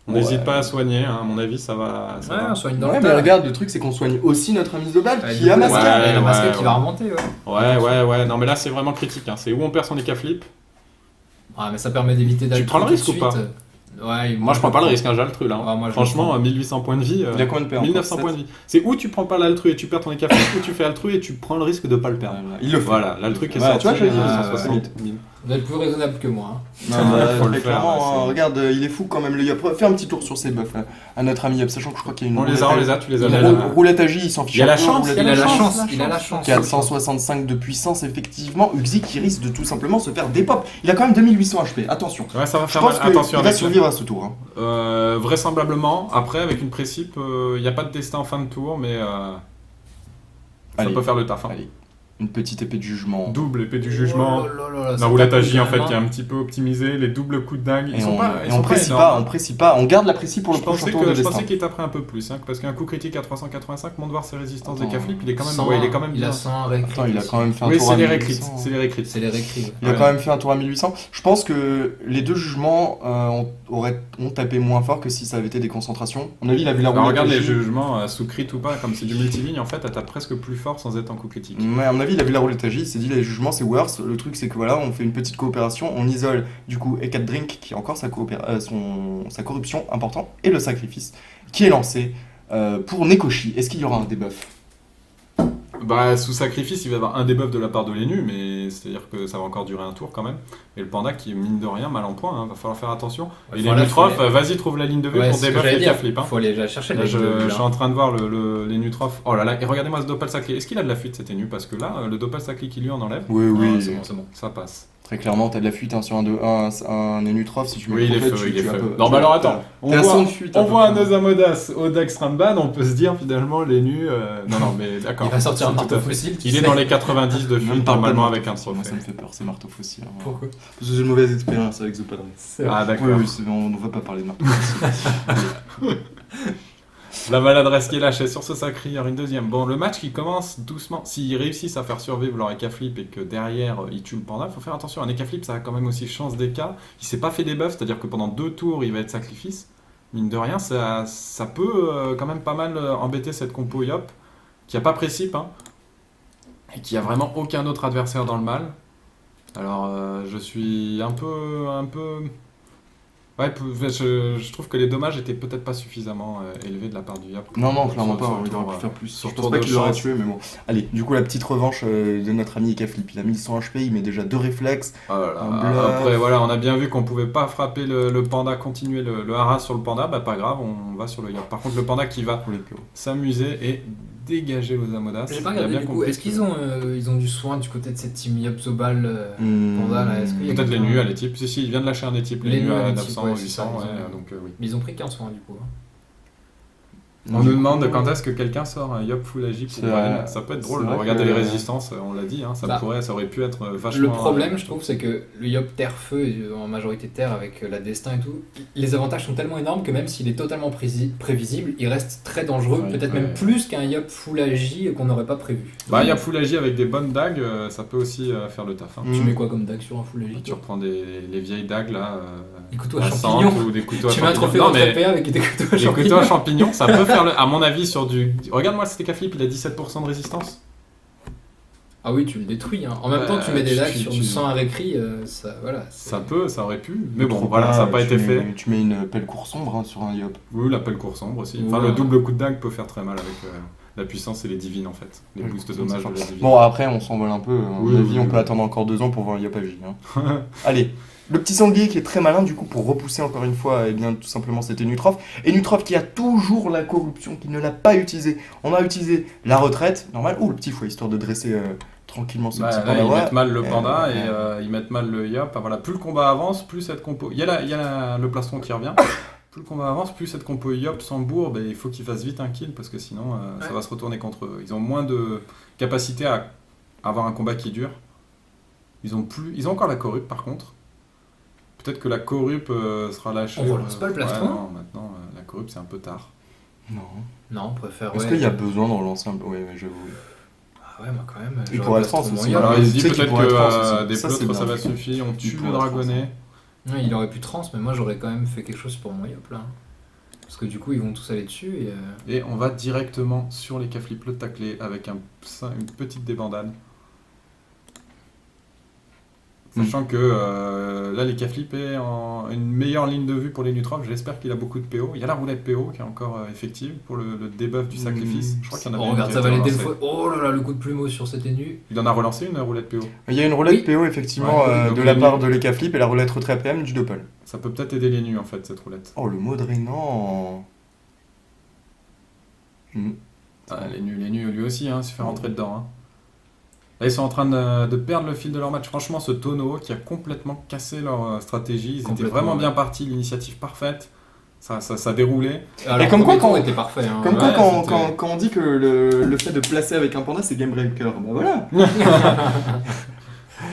On n'hésite Ouais. pas à soigner. hein, À mon avis, ça va. Ça Ouais, va. on soigne dans Ouais, le mais tas. regarde, le truc c'est qu'on soigne aussi notre ami Zobal Ouais, qui du a coup, masqué. Ouais, le masqué qui ouais. va remonter, ouais. Ouais. Non, mais là, c'est vraiment critique. hein. C'est où on perd son Eka-flip. Ah, mais ça permet d'éviter d'aller prends le tout de risque ou suite. pas Ouais, Moi, je prends pas le risque, hein, j'ai Altru là. Ouais, moi, je Franchement, le prends. 1800 points de vie, Il a combien de paix 1900 points de vie. C'est où tu prends pas l'Altru et tu perds ton écaflip, ou tu fais Altru et tu prends le risque de pas le perdre. Il le fait. Voilà, l'Altru qui est Ouais, sorti, tu vois, j'avais dit 160 000. Vous êtes plus raisonnable que moi. Non, Faut le très faire, clairement, ouais, hein, c'est- regarde, il est fou quand même le Yop. Fais un petit tour sur ses buffs là, à notre ami Yop, sachant que je crois qu'il y a une On les a, tu les as. Il a là. la- roulette à J, il s'en fiche. Il y a la un peu, chance, roulette Il à a J. la chance, chance, la il a la chance. chance. 465 de puissance, effectivement. Uxi qui risque de tout simplement se faire dépop. Il a quand même 2800 HP, attention. Ouais, ça va Je faire pense mal. qu'il Attention va avec survivre à ce tour. Hein. vraisemblablement, après, avec une précipe, il n'y a pas de destin en fin de tour, mais ça Allez. peut faire le taf. Hein. Allez, une petite épée de jugement. Double épée du jugement. Oh là là là, La ça roulette tape à J en quand fait même, qui est hein. un petit peu optimisé, les doubles coups de dingue, ils Et sont on, pas, et ils on sont pas précise énormes. pas, on précise pas, on garde la précis pour le Je prochain pensais tour de que je destin. pensais qu'il taperait un peu plus, hein, parce qu'un coup critique à 385, monte voir ses résistances de Attends, K-flip, il est quand même, 100, ouais, il est quand même il bien. a 100 récrits. Attends, il a quand même fait un Oui, tour c'est à les 1800. récrits, c'est les récrits. C'est les récrits. Il a Ouais. quand même fait un tour à 1800. Je pense que les deux jugements ont tapé moins fort que si ça avait été des concentrations. À mon avis, il a vu la Alors, roulette regarde à les J. jugements sous crit ou pas, comme c'est du multiligne, en fait, elle tape presque plus fort sans être en coup critique. Ouais, à mon avis, il a vu la roulette à J, il s'est dit les jugements c'est worse. Le truc c'est que voilà, on fait une petite coopération, on isole du coup E4 Drink qui a encore sa corruption important et le sacrifice qui est lancé pour Nekoshi. Est-ce qu'il y aura un debuff? Bah, sous sacrifice, il va y avoir un debuff de la part de l'Enu, mais c'est-à-dire que ça va encore durer un tour quand même. Et le panda qui est mine de rien mal en point, hein, va falloir faire attention. Ouais, Et les voilà, Nutrophes, faut les- vas-y, trouve la ligne de vue Ouais, pour c'est ce que debuff j'allais les dire. K-flip. Hein. Faut aller la chercher. Là, la je, ligne de vue, je suis en train de voir les Nutrophes. Oh là là, et regardez-moi ce Doppel Saclé. Est-ce qu'il a de la fuite, c'était nu? Parce que là, le Doppel Saclé qui lui en enlève, Oui, Ah, oui. c'est bon, c'est bon. ça passe. Très clairement, t'as de la fuite hein, sur un Enutroph si tu mets Oui, il est prophète, feu, tu- il est tu as feu. peu- Non, bah alors attends, on T'es à 100 voit, de fuite. on à peu voit un près. Osamodas au Dex Ramban, on peut se dire finalement l'Enu. Non, non, mais d'accord. Il va sortir un C'est tout marteau à fait. fossile. tu Il est sais. dans les 90 de Même fuite pas normalement de avec un marteau fossile. Moi, ça trophée. me fait peur, ces marteaux fossiles. hein. Pourquoi Parce que j'ai une mauvaise expérience avec The Padre. Ah d'accord. Oui, oui, on ne va pas parler de marteaux fossiles. La maladresse qui est lâchée sur ce sacré, il y aura une deuxième. Bon, le match qui commence doucement. S'ils réussissent à faire survivre leur Eka-flip et que derrière ils tuent le panda, il faut faire attention. Un Eka-flip, ça a quand même aussi chance d'Eka. Il s'est pas fait des buffs, c'est-à-dire que pendant 2 tours, il va être sacrifice. Mine de rien, ça peut quand même pas mal embêter cette compo Yop, qui a pas précipe, hein, et qui a vraiment aucun autre adversaire dans le mal. Alors, je suis un peu... Ouais, je trouve que les dommages étaient peut-être pas suffisamment élevés de la part du Yop. Non, non, clairement Sur- pas. sur le Il aurait tour, pu faire plus. sur Je tour pense pas de qu'il l'aurait chance. tué, mais bon. Allez, du coup, la petite revanche de notre ami Eka-flip. Il a 1100 HP, il met déjà 2 réflexes. Oh là là. Un bluff. Après, voilà, on a bien vu qu'on pouvait pas frapper le panda, continuer le haras sur le panda, bah pas grave, on va sur le Yop. Par contre, le panda qui va Pour les PO. s'amuser et dégager l'Osamodas. J'ai il pas a regardé bien du coup. compris Est-ce que- qu'ils ont du soin du côté de cette team Yop Zobal Panda là? Est-ce qu'il y a Peut-être les quelqu'un- nus à l'équipe. Si, il vient de lâcher un équipe, les Les nus nus à à l'équipe, 900, ouais, c'est 800, ça, ouais, ils ont- donc oui. Mais ils ont pris qu'un soin du coup. Hein. On nous demande quand est-ce que quelqu'un sort un Yop Full AJ pour C'est Brian. vrai. Ça peut être C'est drôle. vrai Regardez que- les résistances, on l'a dit, hein, ça Bah, aurait pu être vachement. Le problème, je trouve, c'est que le Yop Terre-Feu, en majorité Terre avec la Destin et tout, les avantages sont tellement énormes que même s'il est totalement prévisible, il reste très dangereux, Ouais, peut-être ouais. même plus qu'un Yop Full AJ qu'on n'aurait pas prévu. Bah, Yop Full AJ avec des bonnes dagues, ça peut aussi faire le taf. Hein. Tu mets quoi comme dague sur un Full AJ Tu reprends les vieilles dagues là. Des couteaux à à champignons. 100 ou des couteaux à Tu mets un champignons. trophée Non, de mais PA avec des couteaux à les couteaux champignons. à champignons, ça peut faire, à mon avis, sur du. Regarde-moi, c'était K-Flip, il a 17% de résistance. Ah oui, tu le détruis. Hein. En même Ouais, temps, tu mets des tu- dagues tu- sur tu- du sang à récrit, ça, voilà. Ça aurait pu. Mais bon, Trop voilà, ça n'a pas tu été mets- fait. Tu mets une pelle cour sombre hein, sur un Yop. Oui, l'appel court sombre aussi. Enfin, Ouais. le double coup de dague peut faire très mal avec la puissance et les divines en fait. Les Ouais, boosts c'est dommages de ça. la divine. Bon, après, on s'envole un peu. À mon Oui, avis, oui, on oui. peut attendre encore 2 ans pour voir un Yop à vie. Hein. Allez, le petit sanglier qui est très malin, du coup, pour repousser encore une fois, eh bien, tout simplement, c'était Nutrof. Et Nutrof qui a toujours la corruption, qui ne l'a pas utilisée. On a utilisé la retraite, normal. Ouh, le petit fouet, histoire de dresser tranquillement ce Bah, petit là, panda. ils Ouais. mettent mal le panda ouais. et ils mettent mal le yop. Ah, voilà. Plus le combat avance, plus cette compo. Il y a le plastron qui revient. Plus le combat avance, plus cette compo yop s'embourbe et il faut qu'ils fassent vite un kill parce que sinon ça va se retourner contre eux. Ils ont moins de capacité à avoir un combat qui dure. Ils ont encore la corrup par contre. Peut-être que la corrup sera lâchée. On relance pas le plastron non, maintenant la corrup c'est un peu tard. Non. Non, on préfère. Est-ce ouais. qu'il y a besoin de relancer un peu? Oui, j'avoue. Ah ouais, moi quand même. Il j'aurais pourrait pas être France trop aussi. moyen. Alors Ouais, il se tu dit sais qu'il peut-être pourrait être France que aussi. des Ça, c'est pleutres ça bien. va suffire, on tue pourrait le être dragonnet. Ouais, il aurait pu trans, mais moi j'aurais quand même fait quelque chose pour mon Yop là. Parce que du coup, ils vont tous aller dessus et. Et on va directement sur les K-flip le tacler avec une petite débandade. Sachant que là, les Caflip est en une meilleure ligne de vue pour les Nutrops. J'espère qu'il a beaucoup de PO. Il y a la roulette PO qui est encore effective pour le debuff du sacrifice. Je crois qu'il y en avait Oh, une regarde, qui a ça été va l'aider le relancée. faux. Oh là là, le coup de plumeau sur cette énu. Il en a relancé une roulette PO. Il y a une roulette Oui. PO effectivement Ouais, donc de la les part nus. de l'EK Flip et la roulette retrait APM du Doppel. Ça peut peut-être aider les nus en fait, cette roulette. Oh, le mot drainant. Les nus lui aussi, se fait rentrer dedans. Là, ils sont en train de perdre le fil de leur match. Franchement, ce tonneau qui a complètement cassé leur stratégie. Ils étaient Complètement, vraiment ouais. bien partis, l'initiative parfaite. Ça déroulait. Alors, comme quoi, premier tour quand- était parfait. Hein. Comme Ouais, quoi, c'était- quand on dit que le fait de placer avec un panda c'est game breaker, bah voilà.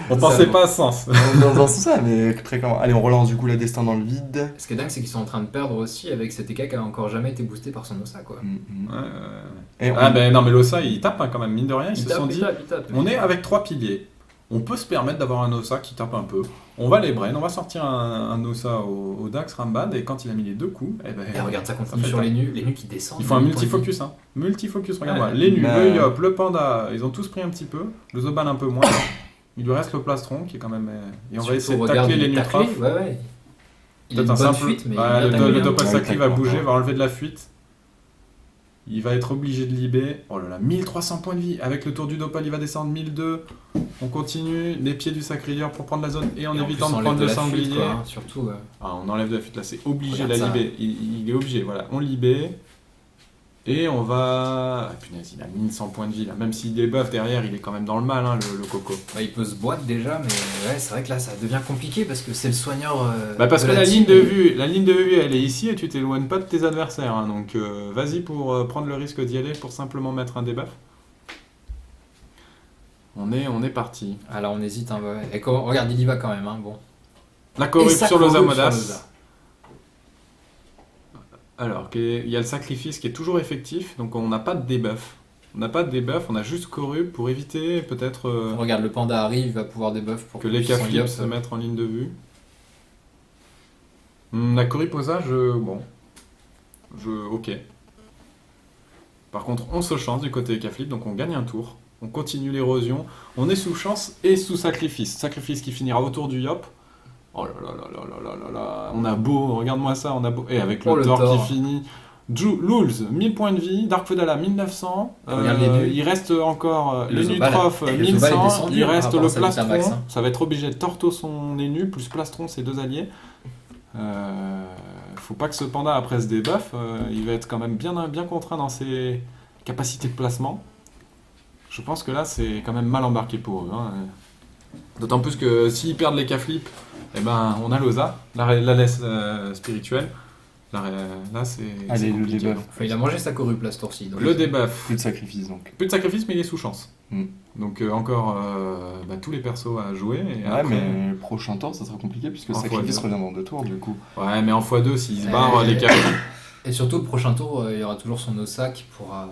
On Ça, pensait bon. pas à ce sens. Dans ce sens-là, mais très comment. Allez, on relance du coup la destin dans le vide. Ce qui est dingue, c'est qu'ils sont en train de perdre aussi avec cet EK qui a encore jamais été boosté par son Osa, quoi. Et Ah ben non, mais l'Osa, il tape quand même, mine de rien. Ils Il se tape, sont il dit, tape, il tape. on est avec 3 piliers. On peut se permettre d'avoir un Osa qui tape un peu. On va les brain, on va sortir un Osa au Dax Rambad, et quand il a mis les 2 coups, Et regarde, ça continue fait sur pas. les nus qui descendent. Il faut un les multifocus, Multifocus, regarde-moi. Ouais. Les nus, Mais- le Yop, le Panda, ils ont tous pris un petit peu. Le Zoban un peu moins. Il lui reste le plastron qui est quand même. Et on va Surtout, essayer de regarde, tacler il les est taclé, Nutraf. ouais. Il a une Peut-être bonne un simple. fuite, mais Bah, il a le taclé, hein. Doppel Ouais, Sacri il va tacle, bouger, ouais. va enlever de la fuite. Il va être obligé de libérer. Oh là là, 1300 points de vie. Avec le tour du Doppel, il va descendre 1002. On continue. Les pieds du Sacrilleur pour prendre la zone et en Et en évitant plus, de on prendre le enlève de la fuite, sanglier. quoi, hein, surtout. Ah, on enlève de la fuite là, c'est obligé Regarde de la ça. libérer. Il est obligé, voilà. On libère. Et on va. Ah, punaise, il a 1100 points de vie là. Même s'il débuff derrière, il est quand même dans le mal, le Coco. Bah, il peut se boîte déjà, mais ouais, c'est vrai que là, ça devient compliqué parce que c'est le soigneur. Bah parce de que la team, ligne de et- vue, elle est ici et tu t'éloignes pas de tes adversaires. Donc vas-y pour prendre le risque d'y aller pour simplement mettre un debuff. On est parti. Ah là, on hésite, hein, ouais. Et regarde, il y va quand même, hein, bon. La Et corrupe ça sur corrupt sur l'Osamodas. l'Osa. Alors, il y a le sacrifice qui est toujours effectif, donc on n'a pas de debuff. On a juste corrupt pour éviter peut-être Regarde, le panda arrive, il va pouvoir debuff pour que les son Caflips Yop, se mettent en ligne de vue. La corrupt posage, ok. Par contre, on se chance du côté des Caflips, donc on gagne un tour. On continue l'érosion. On est sous chance et sous sacrifice. Sacrifice qui finira autour du Yop. Oh là là là là là là là là. On a beau, regarde-moi ça, on a beau. Et avec Oh, le le Thor Thor. qui finit. Lulz, 1000 points de vie. Dark Fedala, 1900. Regarde les nus. Il reste encore Le les Zobal, Nutrof, le Zobal est 1100. descendu Il par reste rapport le à sa Vita plastron. Max, hein. Ça va être obligé de Torto son énu, plus plastron, ses 2 alliés. Faut pas que ce panda après se débuff. Il va être quand même bien contraint dans ses capacités de placement. Je pense que là, c'est quand même mal embarqué pour eux. D'autant plus que s'ils perdent les Caflips, eh ben, on a l'Osa, la laisse spirituelle. Là, c'est Allez, le compliqué. debuff. Enfin, il a mangé sa corrupe là, ce tour-ci. donc- Le debuff. Plus de sacrifice donc. Plus de sacrifice, mais il est sous chance. Mm. Donc encore tous les persos à jouer. Et Ouais, après- mais le prochain tour ça sera compliqué puisque le En sacrifice x2. revient dans 2 tours du coup. Ouais, mais en x2, s'ils se barrent, les Caflips. Et surtout, le prochain tour, il y aura toujours son Osa qui pourra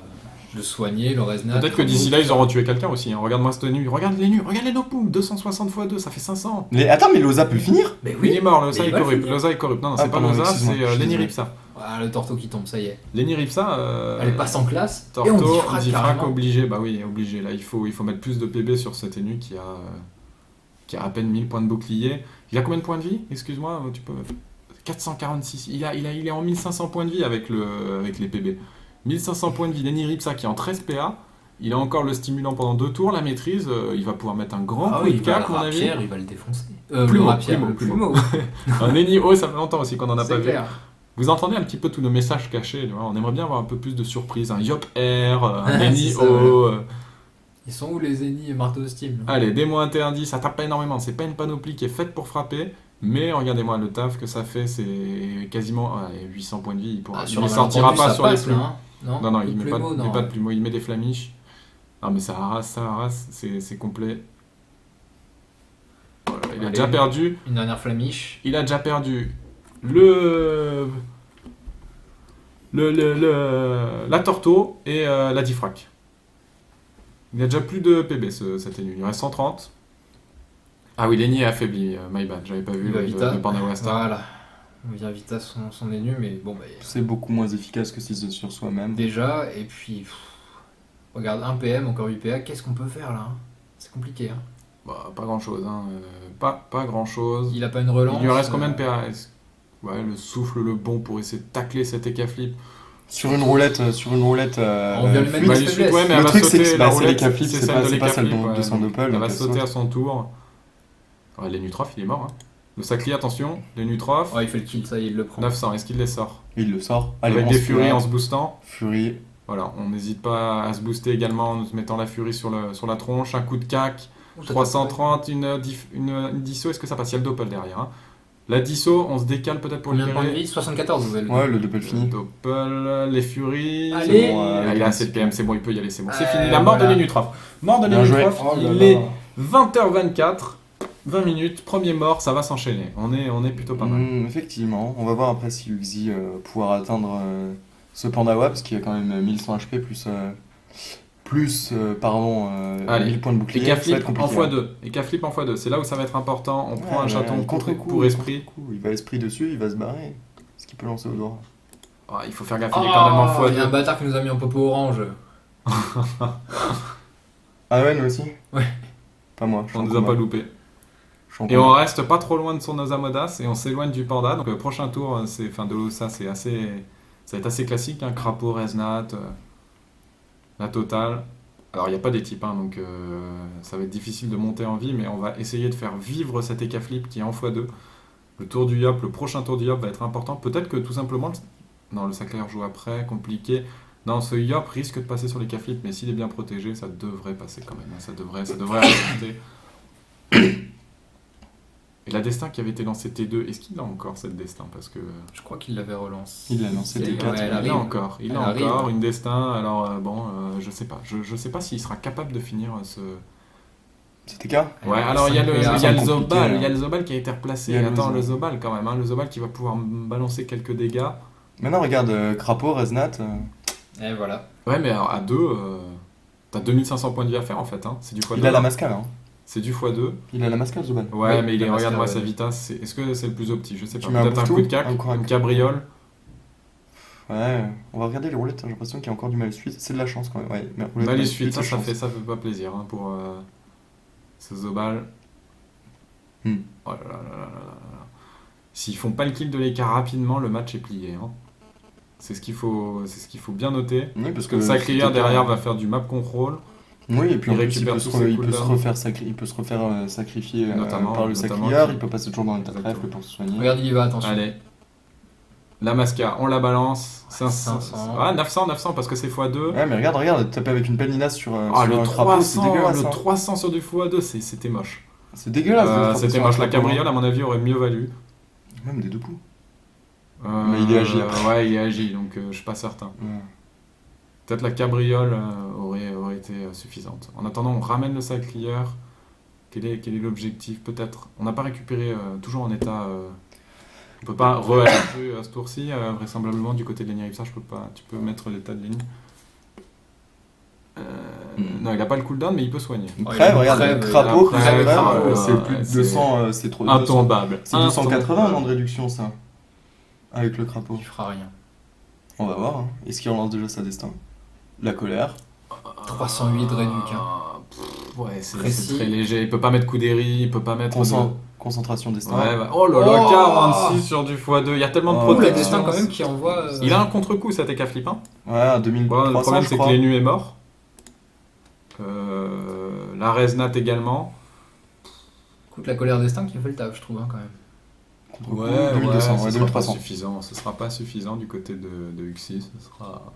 le soigner, le Resna. Peut-être que d'ici là, ils auront tué quelqu'un aussi. Regarde-moi cette nuit. Regarde les nus. Regarde les Nopum. 260 x 2, ça fait 500. Attends, mais l'Osa peut le finir. Mais Il est oui, mort, l'Osa Mais est il va corrupt. finir. L'Osa est corrupt. Non, Ah, c'est pas pardon, l'Osa, excuse-moi, c'est je suis Lenny désolé. Ripsa. Ah, le Torto qui tombe, ça y est. Lenny Ripsa. Elle passe en classe. Torto, et on dit dit frac carrément. obligé. Bah oui, obligé. Là, il faut mettre plus de PB sur cet énu qui a à peine 1000 points de bouclier. Il a combien de points de vie? Excuse-moi, tu peux. 446. Il est en 1500 points de vie avec les PB. 1500 points de vie. Lenny Ripsa qui est en 13 PA. Il a encore le stimulant pendant 2 tours, la maîtrise. Il va pouvoir mettre un grand Ah coup oui, de il va cac, à le mon avis. rapière, il va le défoncer. Plumeau, Le rapière, Plumeau, le Plumeau. Plumeau. Un Lenny, ça fait longtemps aussi qu'on en a pas C'est vu. clair. Vous entendez un petit peu tous nos messages cachés. Tu vois, on aimerait bien avoir un peu plus de surprises. Un Yop Air, un Lenny C'est ça, O. Ils sont où les Zeni et Marteau Steam là Allez, démo interdit, ça tape pas énormément. C'est pas une panoplie qui est faite pour frapper. Mais regardez-moi le taf que ça fait. C'est quasiment 800 points de vie. Ah, Il sur ne un sortira malentendu, pas ça sur les passe, plumeaux. là, hein. Non, Non, le il met plumeau, non. pas de plumeau. Il met des flamiches. Non, mais ça harasse. C'est complet. Voilà, il a Allez. déjà perdu. Une dernière flamiche. Il a déjà perdu la Torto et la Diffrac. Il a déjà plus de PB cet élu. Il reste 130. Ah oui, Lenny est affaibli. My bad, j'avais pas vu Il va Vita. le Panda Wasta. Voilà. On vient Vita son énu, mais bon, bah, C'est beaucoup moins efficace que si c'est sur soi-même. déjà, et puis. Regarde, 1 PM, encore 8 PA, qu'est-ce qu'on peut faire là hein? C'est compliqué. Hein. Bah, pas grand-chose, hein. Pas grand-chose. Il a pas une relance. Il lui reste combien de PAS? Ouais, le souffle, le bon pour essayer de tacler cet écaflip. Sur une roulette. On vient lui mettre Bah, une les faiblesse. suites, ouais, mais Le elle va truc, sauter c'est que la c'est roulette, l'écaflip, c'est celle de pas celle l'écaflip, de son doppel. Elle donc va elle sauter à saute. son tour. Ouais, les Nutrof, il est mort. Hein. Le Sacli, attention, les Nutrof, Ouais, il fait le kill, ça, il le prend. 900, est-ce qu'il les sort? Il le sort. Allez, Avec on des se furies fait en se boostant. Fury. Voilà, on n'hésite pas à se booster également en se mettant la furie sur la tronche, un coup de cac, 330, une disso, est-ce que ça passe? Il y a le doppel derrière. Hein. La disso, on se décale peut-être pour Combien de points de libérer. vie? 74, vous Ouais, le doppel Le fini. doppel, les furies. Allez. C'est bon, Ah, il a assez de PM, c'est bon, il peut y aller, c'est bon. C'est Euh, fini, la mort voilà. de l'Enutrof. Mort de Bien joué. l'Enutrof, Oh là il là. est 20h24, 20 minutes, premier mort, ça va s'enchaîner. On est plutôt pas mal. Effectivement. On va voir après si Uxie pourra atteindre ce Pandawa, parce qu'il y a quand même 1100 HP plus 1000 points de bouclier. Et Ça va être K-flip compliqué, en hein. x2. Et K-flip en x2. C'est là où ça va être important. On prend Ouais, un chaton contre-coup, pour esprit. contre-coup. Il va esprit dessus, il va se barrer. Est-ce qu'il peut lancer au doigt? Ah, il faut faire gaffe, il est quand même en Il y a un x2. bâtard qui nous a mis en popo orange. Ah ouais, nous aussi? Ouais. Pas moi. je suis On en nous a coma. pas loupé. Je suis en Et coma. on reste pas trop loin de son Osamodas et on s'éloigne du panda. Donc le prochain tour, de l'Osa, ça va être assez classique. Hein. Crapaud, Reznat, la totale. Alors il n'y a pas des types, hein, donc ça va être difficile de monter en vie, mais on va essayer de faire vivre cet Ekaflip qui est en x2. Le tour du Yop, le prochain tour du Yop va être important. Peut-être que tout simplement, non, le Sacler joue après, compliqué. Non, ce Yop risque de passer sur les K-flip, mais s'il est bien protégé, ça devrait passer quand même. Hein. Ça devrait rester. Et la Destin qui avait été lancée T2, est-ce qu'il a encore cette Destin? Parce que Je crois qu'il l'avait relancé. Il l'a lancé C'est- T4. ouais, elle il arrive. l'a encore. Il Elle a arrive. encore une Destin. Alors je sais pas. Je sais pas s'il sera capable de finir ce. C'était K? Ouais, alors il y a le, cinq il y a le compliqué, Zobal, hein. il y a le Zobal qui a été replacé. Il y a le Attends, le Zobal. Zobal quand même, hein, le Zobal qui va pouvoir balancer quelques dégâts. Maintenant, regarde, Crapaud, Reznat. Et voilà. Ouais, mais alors, à 2, t'as 2500 points de vie à faire en fait. Hein. C'est du x2. Il a la mascale, hein. C'est du x2. Il a la mascale, Zobal. Ouais, Oui, mais la regarde-moi mascale, sa ouais. Vita. Est-ce que c'est le plus opti? Je sais pas. Tu mets un Peut-être un bouffetou, coup de cac, un crack. une cabriole. Ouais, on va regarder les roulettes, hein, j'ai l'impression qu'il y a encore du malus 8. C'est de la chance quand même. Ouais, mais roulette, Malus malus 8, ça chance. fait pas plaisir hein, pour ce Zobal. Hmm. Oh là là là là là là. S'ils font pas le kill de l'écart rapidement, le match est plié. Hein. C'est ce qu'il faut bien noter. Oui, parce Parce que le Sacrier c'était derrière pas- va faire du map control. Oui, et puis il en plus, récupère tous ses il peut se cooldowns. refaire, il peut se refaire sacrifier Notamment- par le notamment sacrière, qui- il peut passer toujours dans le Exactement. trèfle pour se soigner. Regarde, il y va, attention. Allez. La Masca, on la balance. 500. 500. Ah, 900 parce que c'est x2. Ouais, mais regarde, taper avec une Pellinas sur, Ah, sur le un crapaud, c'est 300, dégueulasse. le hein. 300 sur du x2, c'était moche. C'est dégueulasse. de frapper C'était sur un moche. La crapaud, cabriole, à mon avis, aurait mieux valu. hein. Même des deux coups. Mais il est agi après. Ouais, il est agi, donc je suis pas certain. Ouais. Peut-être la cabriole aurait été suffisante. En attendant, on ramène le Sacrier. Quel est l'objectif? Peut-être. On n'a pas récupéré, toujours en état. On peut pas re-aller à ce tour-ci, vraisemblablement du côté de l'Eniripsa, je peux pas. Tu peux mettre l'état de ligne. Non, il a pas le cooldown, mais il peut soigner. Une Oh, il crève, a une regarde, crève, crapaud, il a plus une crève, crève, c'est ouais, plus de c'est 200, c'est trop. Intombable. C'est 280 non, de réduction, ça. Avec le crapaud. Il fera rien. On va voir. Hein. Est-ce qu'il relance déjà sa destin? La colère. 308 de réduc, hein. Ouais, c'est Précis. très léger. Il peut pas mettre Kuderi, il peut pas mettre. Concentration destin. Ouais, bah- Oh là là, Oh 46 sur du x2. Il y a tellement de Oh, Ouh, la protection. destin quand même qui envoie. Il a un contre-coup, cet Ekaflip. Hein. Ouais, à Bon, 2300, le problème, je c'est que crois. l'Enu est mort. La Reznat également. Écoute, la colère destin qui fait le taf, je trouve, hein, quand même. Contre-coup, 2200, ouais, ce sera pas 2300. suffisant. Ce sera pas suffisant du côté de Uxie. Ce sera.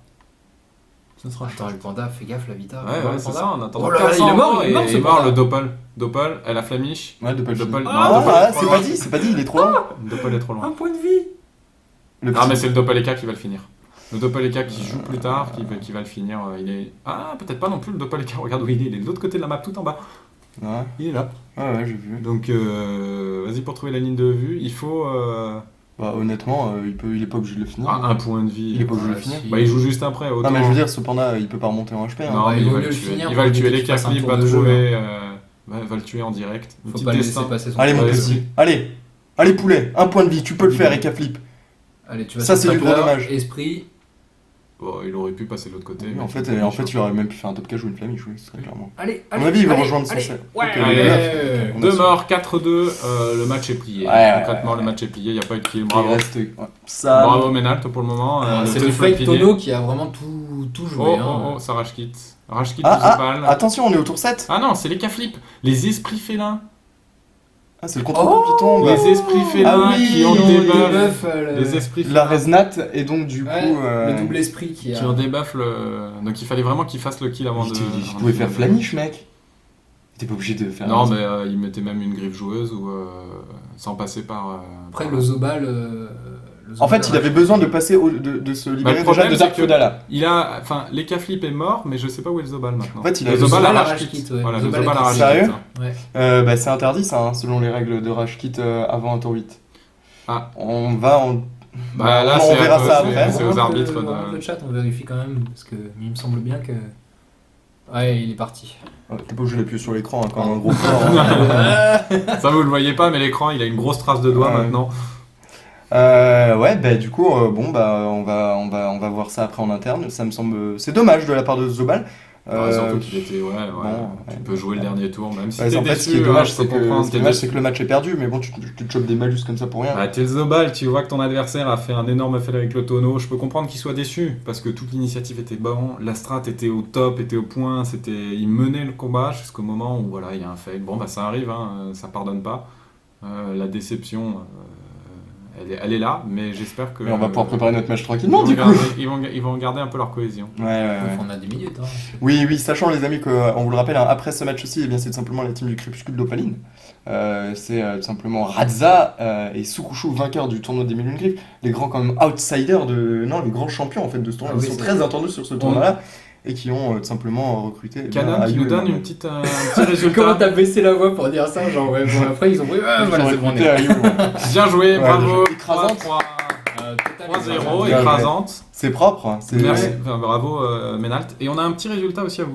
Attends, le panda, fais gaffe, la Vita. Ouais, Voir ouais, le c'est panda. ça. En attendant, Oh là là, 400, il est mort, et ce panda. le Doppel. Doppel, elle a flamiche. Ouais, Doppel. Doppel. Ah, non, Doppel Ah, est trop loin. c'est pas dit, il est trop loin. Doppel est trop loin. point de vie. Le Ah, petit- mais c'est le Doppel Eka qui va le finir. Le Doppel Eka qui joue plus tard, qui va le finir. Il est. Ah, peut-être pas non plus le Doppel Eka. Regarde où il est. Il est de l'autre côté de la map, tout en bas. Ouais, Il est là. ouais, j'ai vu. Donc, vas-y pour trouver la ligne de vue. Il faut Bah, honnêtement, il est pas obligé de le finir. un point de vie. Il est pas obligé de Ah, le finir. si. Bah, il joue juste après. Autant... Non, mais je veux dire, ce panda, il peut pas remonter en HP. Hein. Non, Ouais, mais il il vaut va mieux le le tuer. finir Il va le pour tuer. éviter Les qu'il fasse un K-Flip tour va de jeu, trouver. Va le tuer en direct. Une Faut petite pas le laisser destin. passer son Allez, mon tour. Ouais, petit. c'est- Allez. Allez, poulet. Un point de vie, tu peux le faire, Eka Flip. Allez, tu vas Ça, sur c'est du Sacler, gros dommage. Esprit. Bon, il aurait pu passer de l'autre côté. Oui, mais en fait, c'est il aurait même pu faire un top cage ou une flamiche, oui, très clairement. Allez, À mon avis, il va rejoindre son set. Ouais, Ok, ouais. on a Deux su. morts, 4-2, le match est plié. Ouais, Concrètement, ouais. le match est plié, il n'y a pas eu de kill. Il Bravo. reste ça. Bravo Menalt pour le moment. C'est le triple fake pilier. Tono qui a vraiment tout joué. Oh, ça rage kit. Rage kit Ah, Zobal. attention, on est au tour 7. Ah non, c'est les K-flip. Les esprits félins. Ah, c'est le contre-coup qui tombe. Les esprits félins Ah oui, qui ont ils ont des des buffs. buffs. Les esprits La félins. Reznat, et donc du coup. Le double esprit qui Qui a. ont des buffs. Donc il fallait vraiment qu'il fasse le kill avant de. Tu pouvais faire flamiche, mec. T'es pas obligé de faire. Non, mais il mettait même une griffe joueuse ou sans passer par. Après, par- le Zobal. En fait, il avait besoin de passer de se libérer le problème, déjà de c'est Dark que- Feudala. Il a, enfin, les K-flip est mort, mais je sais pas où est le Zobal maintenant. En fait, il a le le Zobal Zobal à à rage rage kit. kit, ouais. Voilà, le Zobal Zobal à à rage Sérieux kit. Ouais. Bah, c'est interdit ça, hein, selon les règles de Rage Kit avant un tour 8. Ah. On va en. Bah là, on c'est verra un peu- ça c'est- après. c'est aux arbitres On rentre de. le chat, on vérifie quand même, parce que il me semble bien que. Ouais, il est parti. T'es pas obligé d'appuyer sur l'écran hein, quand un gros fort. Hein. Ça, vous le voyez pas, mais l'écran, il a une grosse trace de doigt Ouais. maintenant. Ouais, bah du coup, bon bah on va voir ça après en interne. Ça me semble, c'est dommage de la part de Zobal. Surtout qu'il était, bon, tu ouais. peux jouer le dernier tour, même si Ouais, t'es en fait, déçu, ce qui est dommage, je peux c'est que, comprendre, ce qui est t'es dommage, déçu. c'est que le match est perdu. Mais bon, tu te chopes des malus comme ça pour rien. Bah, t'es le Zobal, tu vois que ton adversaire a fait un énorme fail avec le tonneau. Je peux comprendre qu'il soit déçu parce que toute l'initiative était bonne, la strat était au top, était au point, il menait le combat jusqu'au moment où voilà, il y a un fail. Bon, bah ça arrive, hein, ça pardonne pas. La déception, elle est là, mais j'espère que. Mais on va pouvoir préparer notre match tranquillement du coup. Ils vont garder un peu leur cohésion. Ouais. On a 10 minutes. Hein. Oui, sachant les amis qu'on vous le rappelle, hein, après ce match aussi, eh bien, c'est tout simplement la team du Crépuscule d'Opaline. C'est tout simplement Radza et Sukushu, vainqueurs du tournoi des 1000 griffes, les grands quand même outsiders les grands champions en fait de ce tournoi. Ah Ils oui, sont c'est très vrai. attendus sur ce tournoi-là et qui ont tout simplement recruté. eh bien, Canon qui Ayu nous et donne Morgan. un petit résultat. Comment t'as baissé la voix pour dire ça? Genre, ouais, bon, après ils ont pris. Ils Voilà, ont c'est bon, on recruté est. Ayu, ouais. Bien joué, Ouais, bravo. écrasante. 3-0, Bien joué. écrasante. C'est propre. Hein, Merci, enfin, bravo Menalt. Et on a un petit résultat aussi à vous